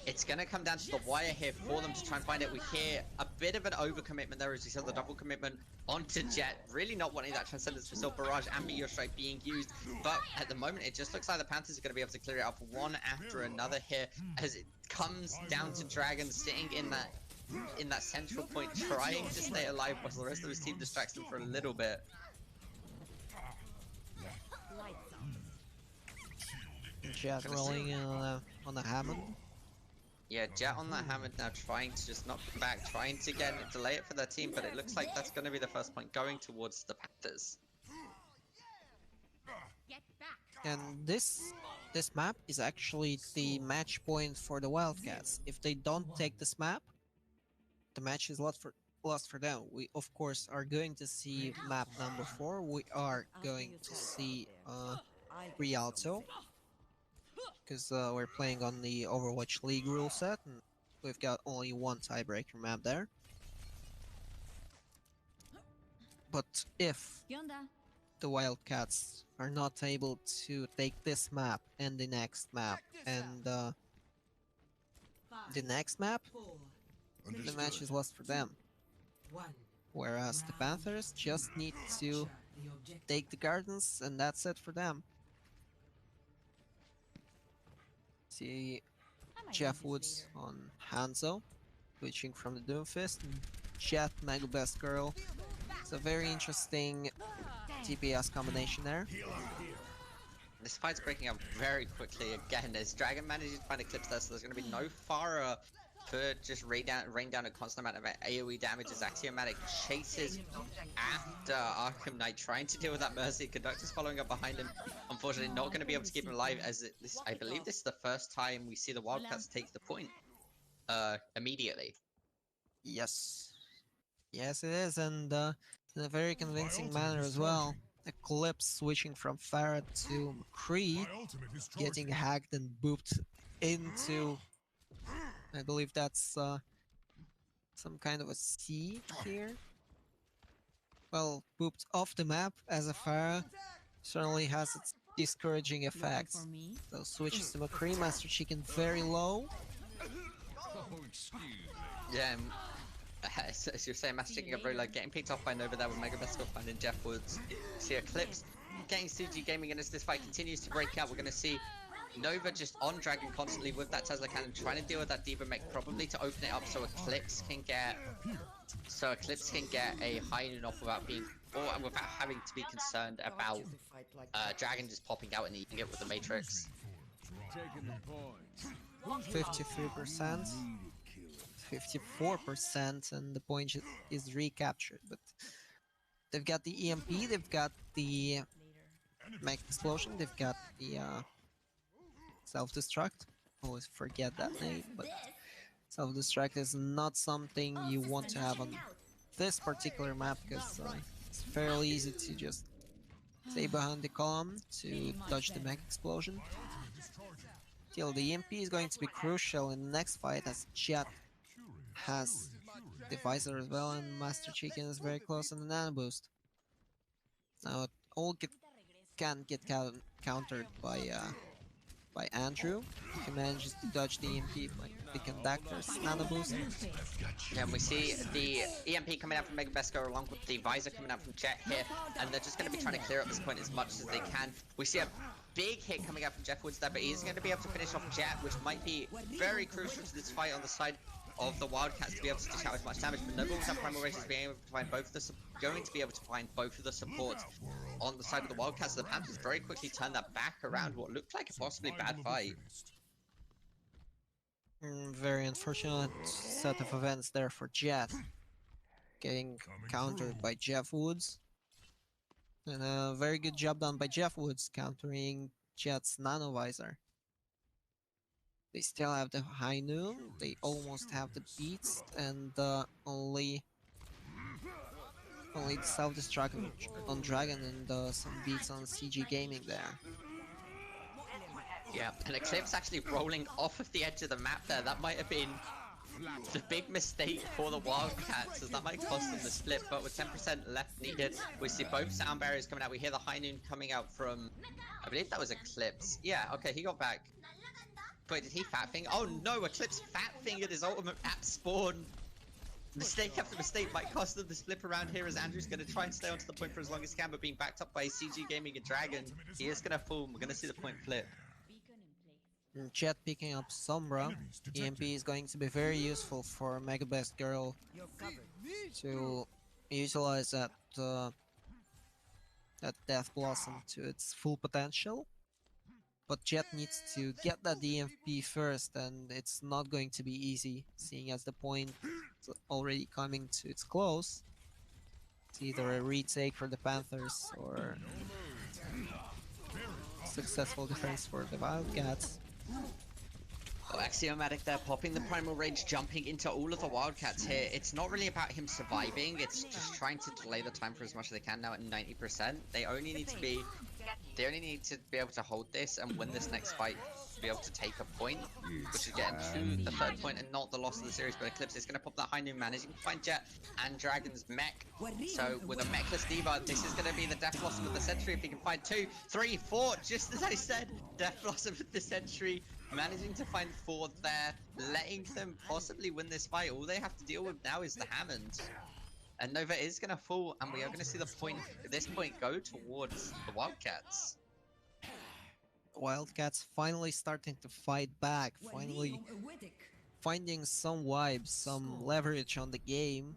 It's going to come down to the wire here for them to try and find it. We hear a bit of an overcommitment there as we saw the double commitment onto Jet. Really not wanting that Transcendence Missile Barrage and Meteor Strike being used. But at the moment, it just looks like the Panthers are going to be able to clear it up one after another here as it comes down to Dragon sitting in that central point, trying to stay alive while the rest of his team distracts him for a little bit.
Jet rolling on the Hammond.
Yeah, Jet on that Hammond now, trying to just knock him back, trying to delay it for their team, but it looks like that's going to be the first point going towards the Panthers.
And this map is actually the match point for the Wildcats. If they don't take this map, the match is lost for them. We of course are going to see map number 4. We are going to see Rialto, because we're playing on the Overwatch League rule set, and we've got only one tiebreaker map there. But if the Wildcats are not able to take this map and the next map and the next map, the match is lost for them. Whereas the Panthers just need to take the gardens and that's it for them. See Jeff Woods on Hanzo, switching from the Doomfist, and Jet Mega Best Girl. It's a very interesting TPS combination there.
This fight's breaking up very quickly again as Dragon manages to find Eclipse there, so there's going to be no Pharah for just rain down a constant amount of AoE damage as Axiomatic chases after Arkham Knight, trying to deal with that Mercy. Conductor's following up behind him. Unfortunately, not going to be able to keep him alive as I believe this is the first time we see the Wildcats take the point immediately.
Yes. Yes, it is, and in a very convincing manner as well. Eclipse switching from Farah to McCree, getting hacked and booped into, I believe that's some kind of a C here. Well, booped off the map as a Farah certainly has its discouraging effects. So switches to McCree, Master Chicken very low.
Yeah, as you're saying, Master Chicken got very low, getting picked off by Nova there with Mega Best Girl finding Jeff Woods. See Eclipse getting CG Gaming, and as this fight continues to break out, we're going to see Nova just on Dragon constantly with that Tesla cannon, trying to deal with that Diva Mech, probably to open it up so Eclipse can get a high noon off without having to be concerned about Dragon just popping out and eating it with the Matrix.
53%, 54%, and the point is recaptured. But they've got the EMP, they've got the Mech Explosion, they've got the Self-Destruct. Always forget that name, but Self-Destruct is not something you want to have on this particular map, because it's fairly easy to just stay behind the column to dodge the Mech Explosion. Still, the EMP is going to be crucial in the next fight, as Jet has the Visor as well, and Master Chicken is very close on the Nano Boost. Now it all can get countered by Andrew. He manages to dodge the EMP by the Conductor's Nano Boost.
Yeah, and we see the EMP coming out from Mega Best Girl along with the Visor coming out from Jet here, and they're just going to be trying to clear up this point as much as they can. We see a big hit coming out from Jeff Woods there, but he's going to be able to finish off Jet, which might be very crucial to this fight on the side of the Wildcats to be able to dish out as much damage, but Noble with that Primal Rage is being able to find both of the going to be able to find both of the supports on the side of the Wildcats. The Panthers very quickly turned that back around what looked like a possibly bad fight.
Very unfortunate set of events there for Jet. Getting countered by Jeff Woods. And a very good job done by Jeff Woods countering Jet's Nano Visor. They still have the High Noon, they almost have the beats, and only the self-destruct on Dragon and some beats on CG Gaming there.
Yeah, and Eclipse actually rolling off of the edge of the map there. That might have been the big mistake for the Wildcats, as that might cost them the split, but with 10% left needed, we see both sound barriers coming out. We hear the High Noon coming out from, I believe that was Eclipse. Yeah, okay, he got back. Wait, did he fat finger? Oh no, Eclipse fat fingered his ultimate at spawn. Mistake after mistake might cost them the split around here, as Andrew's going to try and stay onto the point for as long as he can, but being backed up by CG Gaming and Dragon, he is going to fall. We're going to see the point flip.
Jet picking up Sombra. EMP is going to be very useful for Mega Best Girl to utilize that Death Blossom to its full potential. But Jet needs to get that EMP first, and it's not going to be easy, seeing as the point is already coming to its close. It's either a retake for the Panthers or successful defense for the Wildcats.
Oh, Axiomatic there, popping the Primal Rage, jumping into all of the Wildcats here. It's not really about him surviving, it's just trying to delay the time for as much as they can now at 90%. They only need to be able to hold this and win this next fight to be able to take a point, which is getting to the third point and not the loss of the series. But Eclipse is going to pop that High Noon, managing to find Jet and Dragon's mech. So with a mechless Diva, this is going to be the Death Blossom of the Century. If he can find 2, 3, 4, just as I said, Death Blossom of the Century, managing to find 4 there, letting them possibly win this fight. All they have to deal with now is the Hammond. And Nova is going to fall, and we are going to see the point, this point, go towards the Wildcats.
Wildcats finally starting to fight back, finally finding some vibes, some leverage on the game.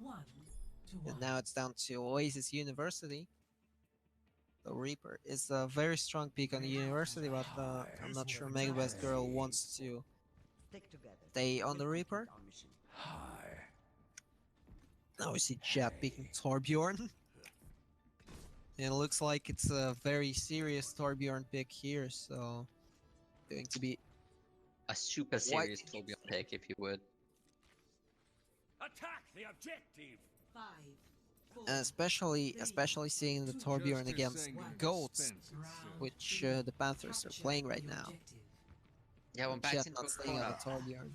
And now it's down to Oasis University. The Reaper is a very strong pick on the University, but I'm not sure Mega Best Girl wants to stay on the Reaper. Now we see Jet picking Torbjorn. And it looks like it's a very serious Torbjorn pick here, so going to be
a super serious Torbjorn pick, if you would.
Attack the objective.
5, 4,
especially seeing the Torbjorn against Goats, which the Panthers are playing right now.
Yeah, when backed into a corner.
Torbjorn.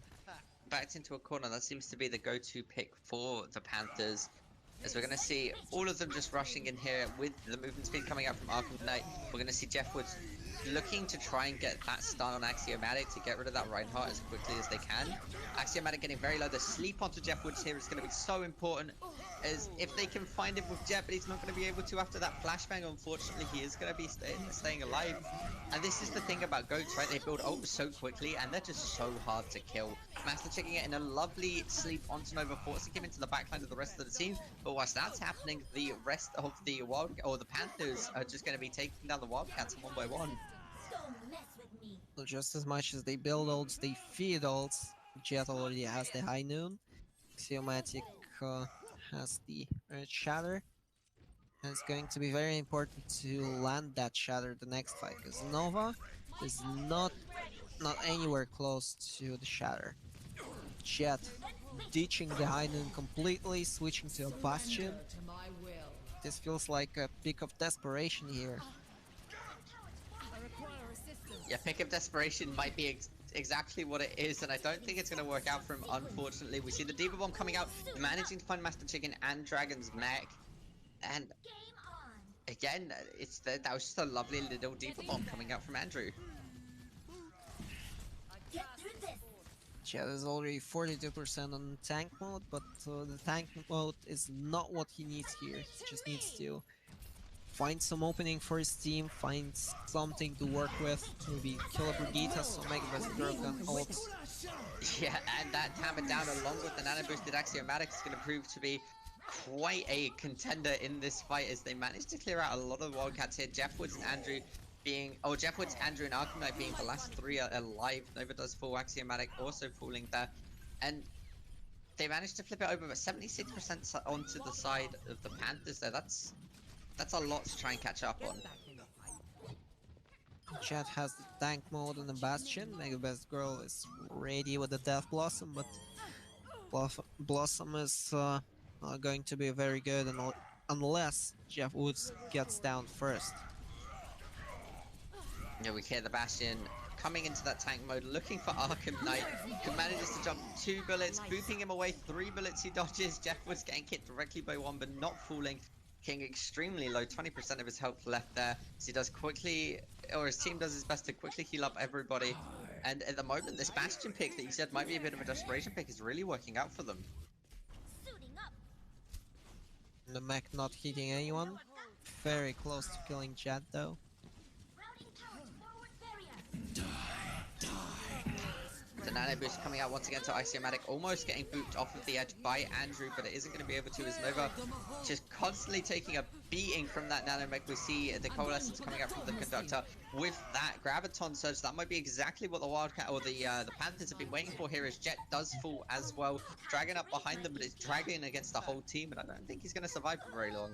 Backed into a corner, that seems to be the go-to pick for the Panthers. As we're going to see all of them just rushing in here with the movement speed coming out from Arkham Knight. We're going to see Jeff Woods looking to try and get that stun on Axiomatic to get rid of that Reinhardt as quickly as they can. Axiomatic getting very low. The sleep onto Jeff Woods here is going to be so important, as if they can find him with Jet, but he's not going to be able to after that flashbang. Unfortunately, he is going to be staying alive. And this is the thing about Goats, right? They build ult so quickly, and they're just so hard to kill. Master checking it in a lovely sleep onto Nova, forcing him into the backline of the rest of the team. But whilst that's happening, the rest of the the Panthers are just going to be taking down the Wildcats one by one.
So just as much as they build ults, they feed ults. Jet already has the High Noon. Axiomatic has the Earth Shatter. And it's going to be very important to land that Shatter the next fight, because Nova is not anywhere close to the Shatter. Jet ditching the High Noon completely, switching to a Bastion. This feels like a pick of desperation here.
Yeah, pick of desperation might be exactly what it is, and I don't think it's going to work out for him, unfortunately. We see the Diva Bomb coming out, managing to find Master Chicken and Dragon's mech. And again, that was just a lovely little Diva Bomb coming out from Andrew.
Jet is already 42% on tank mode, but the tank mode is not what he needs here. He just needs to find some opening for his team, find something to work with, maybe kill a Brigitte so Mega Best Girl can ult.
Yeah, and that Tamper down along with the nano boosted Axiomatic is going to prove to be quite a contender in this fight as they managed to clear out a lot of the Wildcats here. Jeff Woods and Andrew being, Jeff Woods, Andrew, and Arcanite being the last three alive. Nova does full Axiomatic, also falling there. And they managed to flip it over, but 76% onto the side of the Panthers there. That's a lot to try and catch up on.
Chat has the tank mode and the Bastion. Mega Best Girl is ready with the Death Blossom, but Blossom is not going to be very good unless Jeff Woods gets down first.
Yeah, we hear the Bastion coming into that tank mode, looking for Arkham Knight, who manages to jump 2 bullets, booping him away 3 bullets he dodges. Jeff Woods getting hit directly by 1, but not falling. King extremely low, 20% of his health left there. So he does quickly, or his team does his best to quickly heal up everybody. And at the moment, this Bastion pick that you said might be a bit of a desperation pick is really working out for them.
The mech not hitting anyone. Very close to killing Jet though.
The nano boost coming out once again to Axiomatic, almost getting booped off of the edge by Andrew, but it isn't going to be able to as Nova just constantly taking a beating from that nano mech. We see the coalescence coming out from the conductor with that graviton surge. That might be exactly what the Wildcat or the Panthers have been waiting for here, as Jet does fall as well. Dragon up behind them, but it's dragging against the whole team, and I don't think he's going to survive for very long.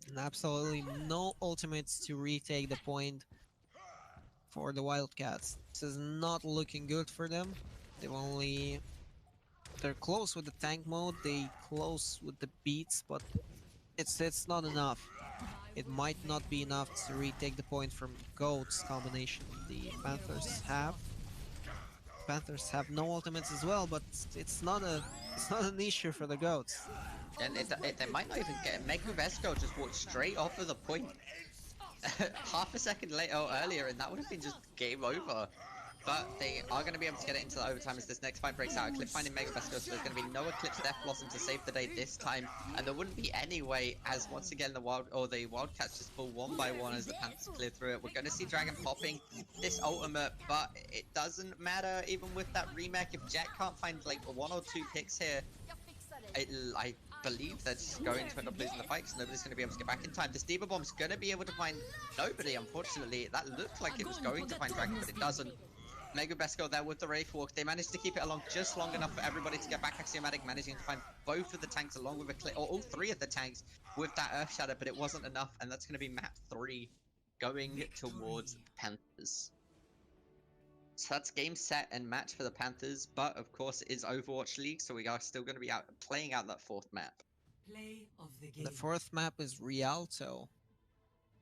And absolutely no ultimates to retake the point for the Wildcats. This is not looking good for them. They're close with the tank mode, they close with the beats, but it's not enough. It might not be enough to retake the point from Goat's combination the Panthers have. Panthers have no ultimates as well, but it's not an issue for the Goats.
And they might not even get it. Mega Vesco just walked straight off of the point half a second later or earlier, and that would have been just game over. But they are going to be able to get it into the overtime as this next fight breaks out. Eclipse finding Mega Vesco, so there's going to be no Eclipse Death Blossom to save the day this time, and there wouldn't be any way, as once again the Wildcats just fall one by one as the Panthers clear through it. We're going to see Dragon popping this ultimate, but it doesn't matter even with that remake. If Jet can't find like 1 or 2 picks here, I believe they're just going to end up losing the fight because nobody's going to be able to get back in time. This Diva Bomb's going to be able to find nobody, unfortunately. That looked like it was going to find Dragon, but it doesn't. Mega Besco there with the Wraith Walk. They managed to keep it along just long enough for everybody to get back. Axiomatic managing to find both of the tanks along with or all 3 of the tanks with that Earth Shadow, but it wasn't enough, and that's going to be map 3 going towards the Panthers. So that's game, set, and match for the Panthers, but of course it is Overwatch League, so we are still going to be playing out that 4th map.
Play of the game.
The 4th map is Rialto.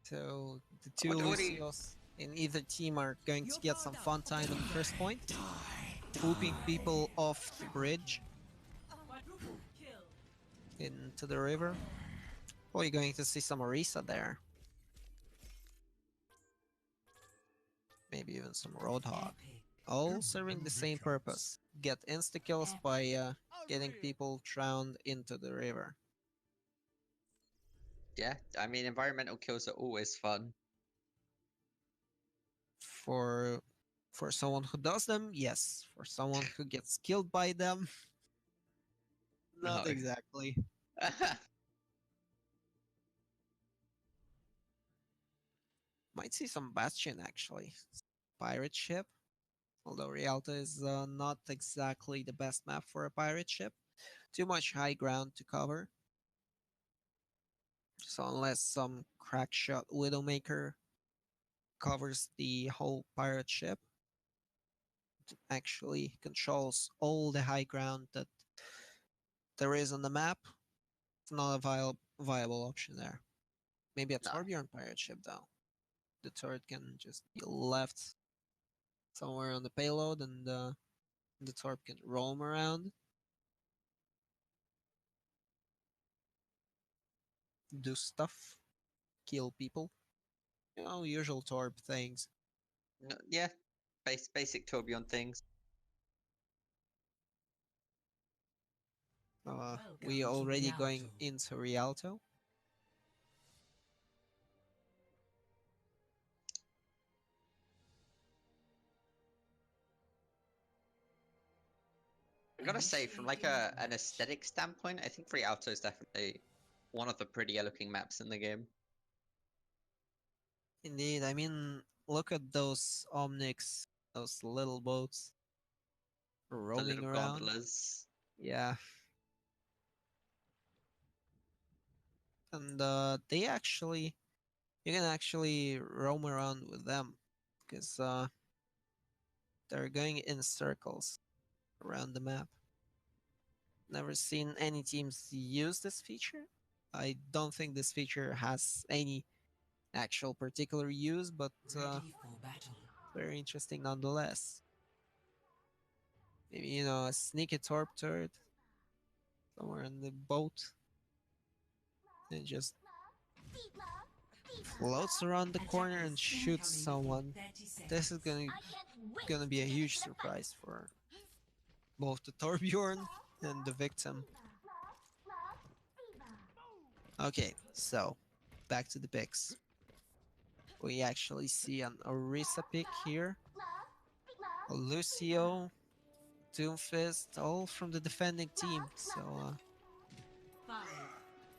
So the 2 Lucios in either team are going to get some fun time on the first point, whooping people off the bridge into the river. Oh, you're going to see some Orisa there. Maybe even some Roadhog. All serving the same purpose. Get insta-kills by getting people drowned into the river.
Yeah, I mean, environmental kills are always fun.
For someone who does them, yes. For someone who gets killed by them, not
No.
exactly. Might see some Bastion actually. Pirate ship. Although Rialto is not exactly the best map for a pirate ship. Too much high ground to cover. So unless some crack shot Widowmaker covers the whole pirate ship, it actually controls all the high ground that there is on the map. It's not a viable option there. Maybe a Torbjorn pirate ship though. The turret can just be left somewhere on the payload, and the Torp can roam around, do stuff, kill people. You know, usual Torp things.
No, yeah, basic Torbjorn things.
We already going into Rialto.
I gotta say, from like an aesthetic standpoint, I think Free Alto is definitely one of the prettier looking maps in the game.
Indeed, I mean, look at those Omnics, those little boats
The
roaming
little
around.
gondolas.
Yeah, and they actually, you can actually roam around with them because they're going in circles around the map. Never seen any teams use this feature. I don't think this feature has any actual particular use, but
Ready for battle.
very interesting nonetheless. Maybe, you know, a sneaky torp turret somewhere in the boat and just floats around the corner and shoots someone. This is gonna be a huge surprise for both the Torbjorn and the victim. Okay, so back to the picks. We actually see an Orisa pick here, a Lucio, Doomfist, all from the defending team. So
5,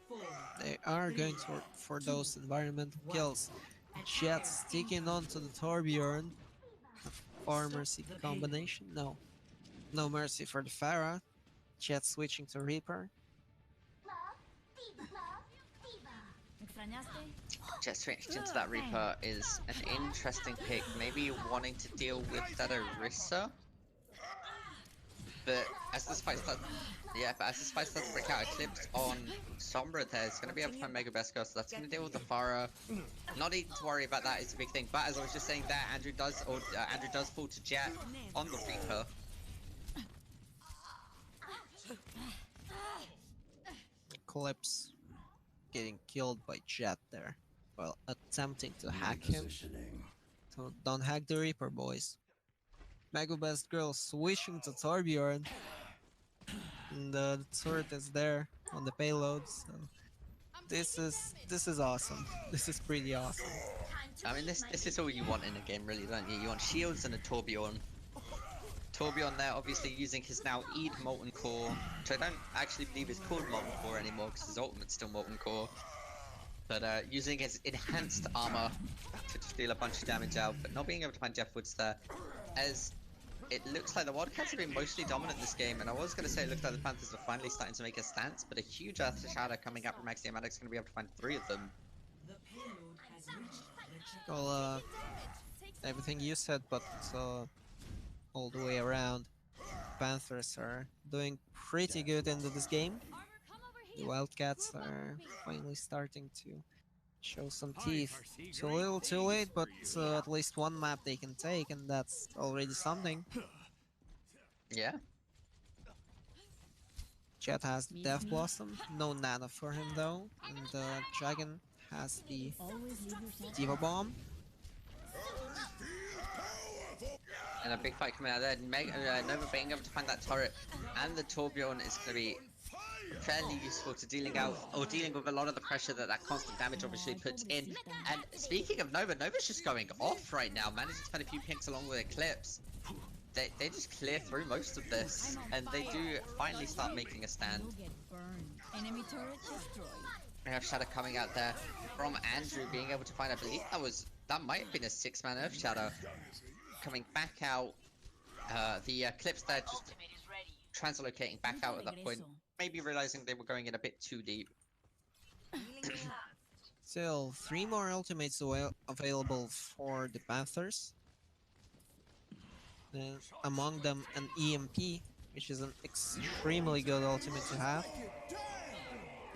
4,
they are going for those environmental kills. Jet sticking onto the Torbjorn. Or Mercy combination? No. No Mercy for the Pharah. Jet switching to Reaper.
Jet switched into that Reaper is an interesting pick. Maybe wanting to deal with that Orisa. But as this fight starts, to break out, Eclipse on Sombra there is going to be able to find Mega Besco, so that's going to deal with the Pharah. Not needing to worry about that is a big thing. But as I was just saying there, Andrew does fall to Jet on the Reaper.
Eclipse getting killed by Jet there while attempting to hack him. So don't hack the Reaper, boys. Mega Best Girl switching to Torbjorn. And the turret is there on the payload, so this is awesome. This is pretty awesome.
I mean, this is all you want in a game, really, don't you? You want shields and a Torbjorn. Torbjorn there, obviously using his now Eid Molten Core, which I don't actually believe is called Molten Core anymore because his ultimate's still Molten Core. But using his enhanced armor to just deal a bunch of damage out, but not being able to find Jeff Woods there, as it looks like the Wildcats have been mostly dominant this game, and I was going to say it looked like the Panthers are finally starting to make a stance, but a huge Earth Shadow coming up from Axiomatic's going to be able to find 3 of them.
the payload has reached the checkpoint.
Well, everything you said, but all the way around, Panthers are doing pretty good into this game. The Wildcats are finally starting to show some teeth. It's a little too late, but at least one map they can take, and that's already something.
Yeah.
Jet has the Death Blossom, no Nana for him though, and Dragon has the Diva Bomb.
And a big fight coming out there. Nova being able to find that turret and the Torbjorn is going to be fairly useful to dealing with a lot of the pressure that constant damage obviously puts in. And speaking of Nova, Nova's just going off right now, managing to find a few picks along with Eclipse. They just clear through most of this, and they do finally start making a stand. We have Shadow coming out there from Andrew, being able to find, I believe that might have been a 6-man Earth Shadow. Coming back out, the Eclipse there just translocating back out at that point, maybe realizing they were going in a bit too deep.
Still, 3 more ultimates available for the Panthers. Among them an EMP, which is an extremely good ultimate to have.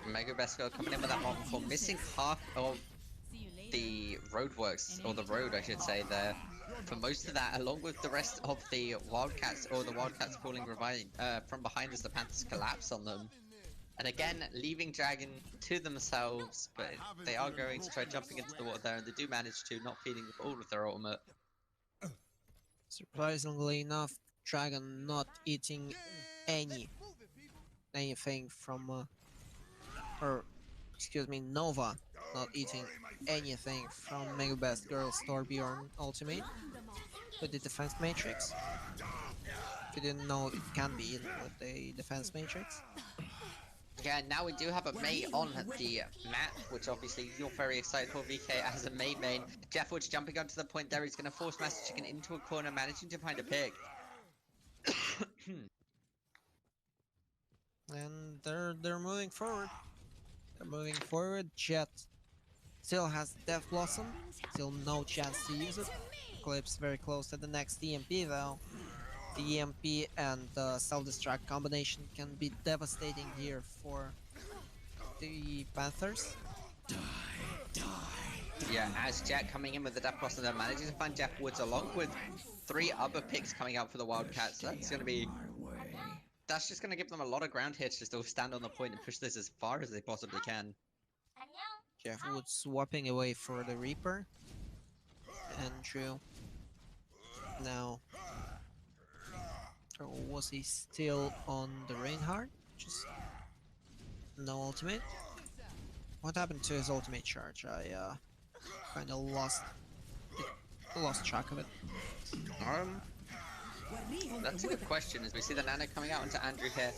Mega Besco coming in with that Molten Core, missing half of the roadworks, or the road I should say there, for most of that, along with the rest of the Wildcats, or the Wildcats falling from behind as the Panthers collapse on them. And again, leaving Dragon to themselves, but they are going to try jumping into the water there, and they do manage to, not feeding all of their ultimate.
Surprisingly enough, Dragon not eating anything from, or excuse me, Nova not eating anything from Mega Best Girl's Torbjorn ultimate with the defense matrix. If you didn't know, it can be in with the defense matrix.
Yeah, now we do have a Mei on the map, which obviously you're very excited for, VK, as a main. Jeff Woods jumping onto the point there. He's going to force Master Chicken into a corner, managing to find a pick.
And they're moving forward. They're moving forward. Jet still has Death Blossom. Still no chance to use it. Eclipse very close to the next EMP though. The EMP and the self-destruct combination can be devastating here for the Panthers.
Yeah, as Jet coming in with the Death Blossom, they're managing to find Jeff Woods along with 3 other picks coming out for the Wildcats. That's just going to give them a lot of ground here to just stand on the point and push this as far as they possibly can.
Jeff Woods swapping away for the Reaper. Andrew. Now, or was he still on the Reinhardt? Just no ultimate. What happened to his ultimate charge? I kind of lost track of it.
That's a good question, as we see the Nano coming out onto Andrew here,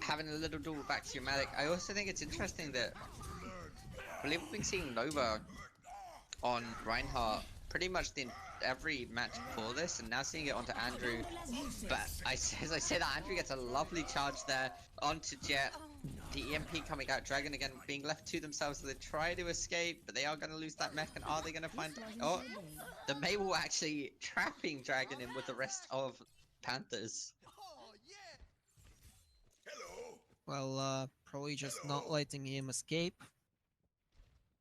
having a little duel back to Matic. I also think it's interesting that I believe we've been seeing Nova on Reinhardt pretty much every match before this, and now seeing it onto Andrew. But as I say that, Andrew gets a lovely charge there onto Jet. The EMP coming out, Dragon again being left to themselves, so they try to escape, but they are going to lose that mech, and are they going to find... Oh, the Mei will actually trapping Dragon in with the rest of Panthers.
Well, probably just not letting him escape.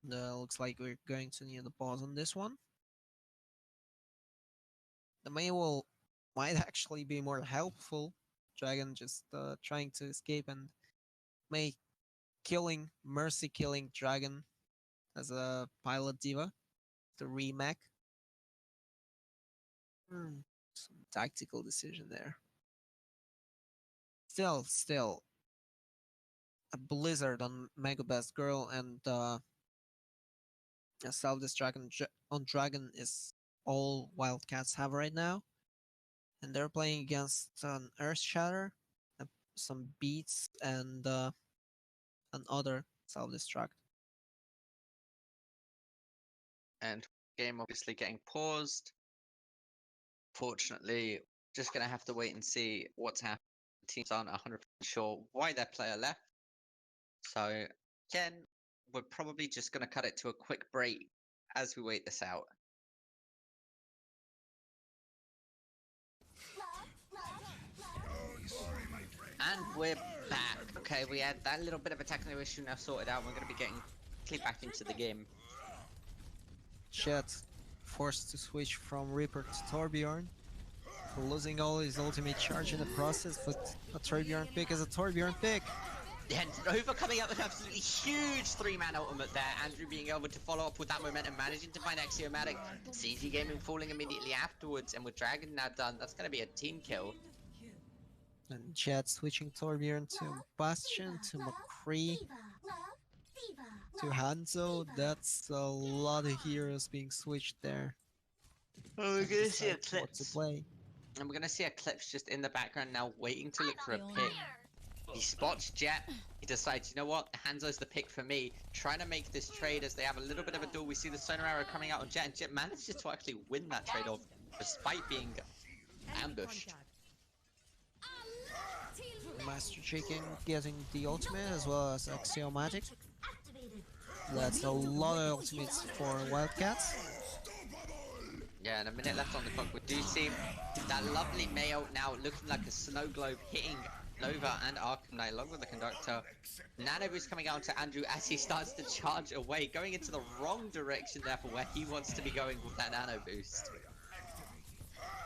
Looks like we're going to need a pause on this one. The Mei might actually be more helpful. Dragon just trying to escape, and Mei mercy killing Dragon as a pilot diva to remake. Some tactical decision there. Still, a blizzard on Mega Best Girl, and a self-destruct on Dragon is all Wildcats have right now. And they're playing against an Earth Shatter, some Beats, and another self-destruct.
And game obviously getting paused. Fortunately, just going to have to wait and see what's happening. Teams aren't 100% sure why their player left. So, again, we're probably just going to cut it to a quick break as we wait this out. And we're back. Okay, we had that little bit of a technical issue now sorted out. We're going to be getting back into the game.
Jet forced to switch from Reaper to Torbjorn, losing all his ultimate charge in the process, but a Torbjorn pick is a Torbjorn pick.
Yeah, Nova coming up with an absolutely huge 3-man ultimate there. Andrew being able to follow up with that momentum, managing to find Axiomatic. CG Gaming falling immediately afterwards, and with Dragon now done, that's going to be a team kill.
And Jet switching Torbjorn to Bastion, to McCree, to Hanzo. That's a lot of heroes being switched there.
Oh, we're going to see
Decide what to play.
And we're going to see Eclipse just in the background now, waiting to look for a pick. He spots Jet. He decides, you know what? Hanzo's the pick for me. Trying to make this trade as they have a little bit of a duel. We see the sonar arrow coming out on Jet, and Jet manages to actually win that trade-off despite being ambushed.
Master Chicken getting the ultimate as well as Axiomatic. That's a lot of ultimates for Wildcats.
Yeah, and a minute left on the clock. We do see that lovely Mei ult now looking like a snow globe hitting Nova and Arkham Knight along with the conductor. Nano Boost coming out to Andrew as he starts to charge away, going into the wrong direction there for where he wants to be going with that Nano Boost.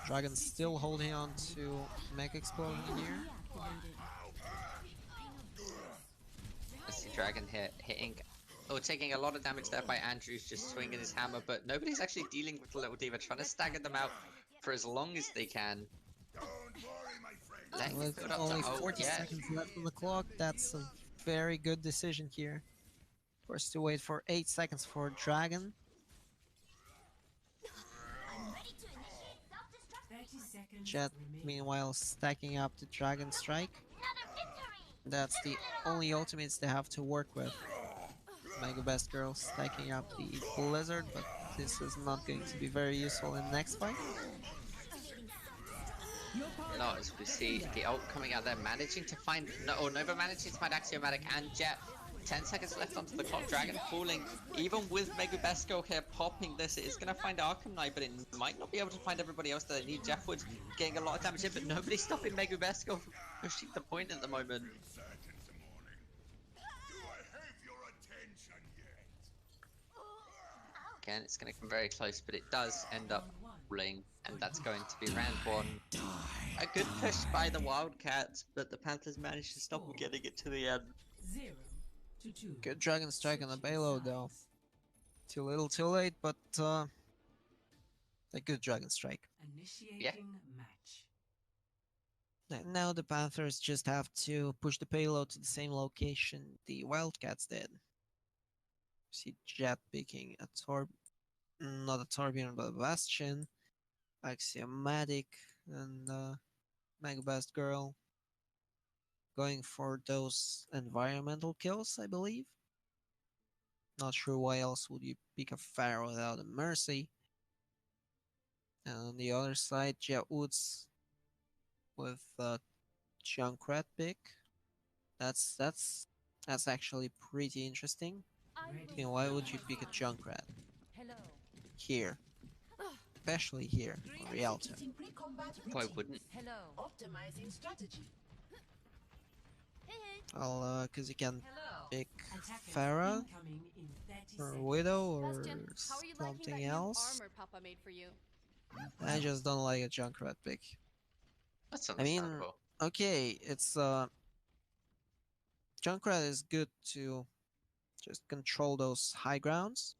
Dragon still holding on to Mech Explosion here.
I see Dragon here hitting, taking a lot of damage there by Andrews, just swinging his hammer, but nobody's actually dealing with the little diva, trying to stagger them out for as long as they can.
With only 40 seconds left on the clock, that's a very good decision here. Forced to wait for 8 seconds for Dragon.
30 seconds
Jet, meanwhile, stacking up the Dragon Strike. That's the only ultimates they have to work with. Mega Best Girl stacking up the Blizzard, but this is not going to be very useful in the next fight.
No, as we see the ult coming out there, managing to find Nova managing to find Axiomatic and Jet. 10 seconds left onto the clock. Dragon falling, even with Mega Besco here popping this, it is going to find Arkham Knight, but it might not be able to find everybody else that they need. Jeff Woods getting a lot of damage in, but nobody's stopping Mega Besco from pushing the point at the moment. Again, it's going to come very close, but it does end up rolling, and that's going to be round one. A good push by the Wildcats, but the Panthers managed to stop them getting it to the end.
0 to 2.
Good Dragon Strike on the payload though. Too little, too late, but a good Dragon Strike.
Initiating match.
And now the Panthers just have to push the payload to the same location the Wildcats did. See Jet picking a not a Torbjorn, but a Bastion, Axiomatic, and Mega Best Girl going for those environmental kills, I believe. Not sure why else would you pick a Pharaoh without a Mercy. And on the other side, Jet Woods with a Junkrat pick. That's actually pretty interesting. You know, why would you pick a Junkrat here, especially here on Rialto?
Why wouldn't?
Optimizing strategy.
Well, cause you can pick
Attackers
Pharah
incoming in 30
or
seconds.
Widow or
Bastion, how are you liking that
something
new
else.
armor Papa made for you?
I just don't like a Junkrat pick.
That's
I mean,
understandable.
okay, it's Junkrat is good to just control those high grounds,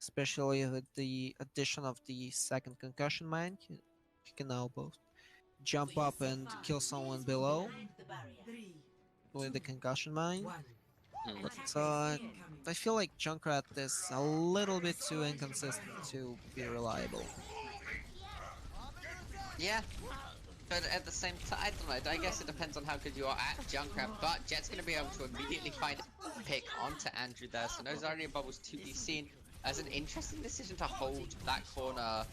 especially with the addition of the second concussion mine. You can now both jump up and kill someone below
The barrier. 3,
with the concussion mine.
1.
Hmm.
Attackers
I
incoming.
feel like Junkrat is a little bit too inconsistent to be reliable.
Yeah, but at the same time, I don't know. I guess it depends on how good you are at Junkrat. But Jet's going to be able to immediately find a pick onto Andrew there, so no Zarya bubbles to be seen. As an interesting decision to hold that corner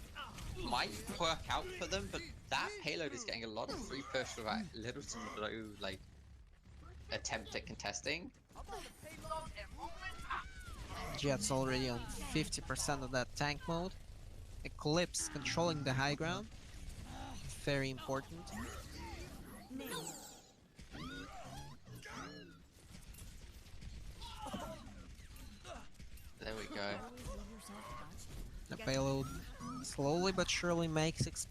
might work out for them, but that payload is getting a lot of free push without little to no like attempt at contesting.
Jet's already on 50% of that tank mode. Eclipse controlling the high ground. Very important.
There we go.
The payload slowly but surely makes its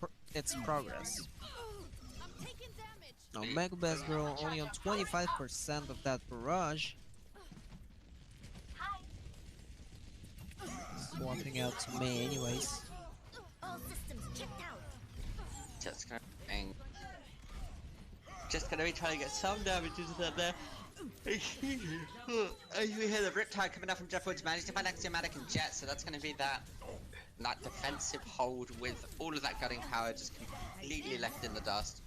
progress.
I'm taking damage.
Now Mega Best Girl only on 25% of that barrage. Swapping out to Mei anyways.
All systems checked out.
Just gonna be trying to get some damage into that there. As we hear the Riptide coming up from Jeff Woods, managed to find Axiomatic and Jet, so that's gonna be that defensive hold with all of that gutting power just completely left in the dust.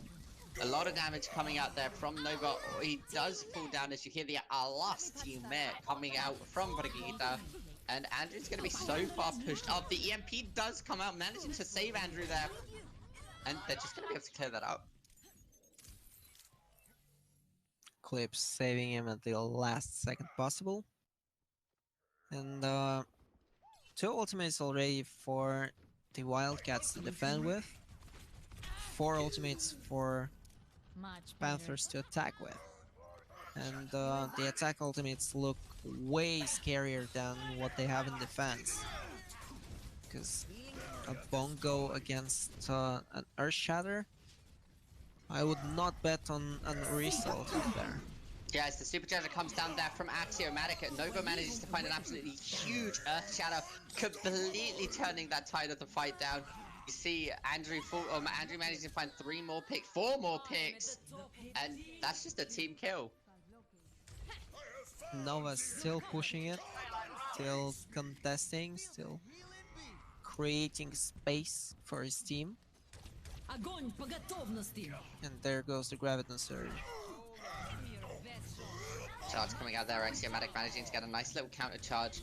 A lot of damage coming out there from Nova. He does fall down as you hear the last teammate coming out from Brigitte. And Andrew's going to be so far pushed up. The EMP does come out, managing to save Andrew there. And they're just going to be able to clear that up.
Eclipse saving him at the last second possible. And 2 ultimates already for the Wildcats to defend with. 4 ultimates for Panthers to attack with. And the attack ultimates look way scarier than what they have in defense. Because a Bongo against an Earth Shatter, I would not bet on an result there.
Yeah, as the Supercharger comes down there from Axiomatic, Nova manages to find an absolutely huge Earth Shatter, completely turning that tide of the fight down. You see Andrew Andrew managed to find 4 more picks, and that's just a team kill.
Nova's still pushing it, still contesting, still creating space for his team.
Огонь по готовности.
And there goes the Graviton Surge.
Charge coming out there, Axiomatic managing to get a nice little counter charge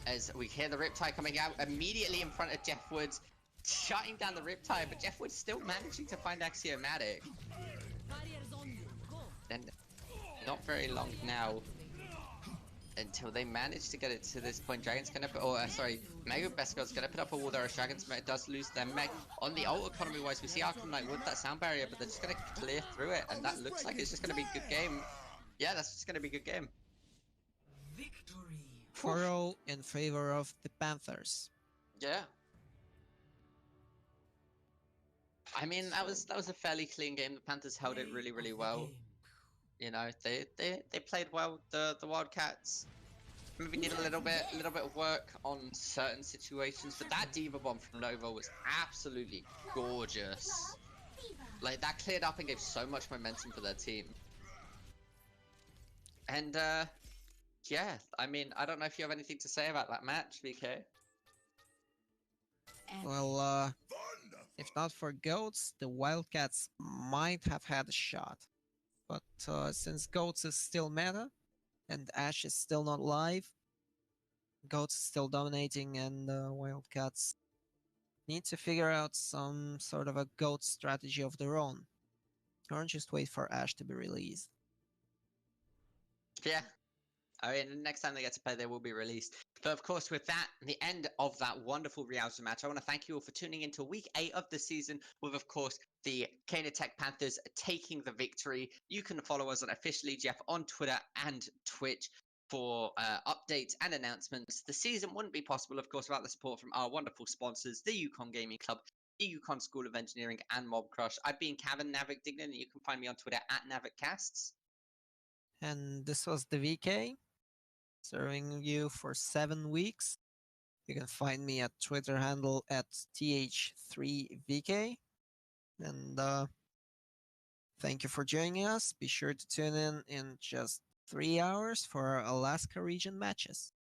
as we hear the Riptide coming out immediately in front of Jeff Woods, shutting down the Riptide, but Jeff Woods still managing to find Axiomatic. And not very long now until they manage to get it to this point. Dragon's gonna put, Mega Beskard's gonna put up a wall there as Dragon's does lose their mech. On the ult economy wise, we see Arkham Knight with that sound barrier, but they're just gonna clear through it, and that looks like it's just gonna be a good game. Yeah, that's just gonna be a good game.
Victory.
4-0 in favor of the Panthers.
Yeah. I mean, that was a fairly clean game. The Panthers held it really, really well. You know, they played well. The Wildcats maybe need a little bit of work on certain situations, but that Diva bomb from Nova was absolutely gorgeous. Like, that cleared up and gave so much momentum for their team. And yeah, I mean, I don't know if you have anything to say about that match, VK.
Well, if not for Goats, the Wildcats might have had a shot. But since Goats is still meta, and Ashe is still not live, Goats is still dominating, and Wildcats need to figure out some sort of a Goat strategy of their own. Or just wait for Ashe to be released.
Yeah. I mean, next time they get to play, they will be released. But of course, with that, the end of that wonderful Reality match, I want to thank you all for tuning into week 8 of the season with, of course, the Kaynor Panthers taking the victory. You can follow us on Official EGF on Twitter and Twitch for updates and announcements. The season wouldn't be possible, of course, without the support from our wonderful sponsors, the Yukon Gaming Club, the Yukon School of Engineering, and Mob Crush. I've been Kevin Navik Dignan, and you can find me on Twitter at NavikCasts.
And this was the VK, serving you for 7 weeks. You can find me at Twitter handle at th3vk. And thank you for joining us. Be sure to tune in just 3 hours for our Alaska region matches.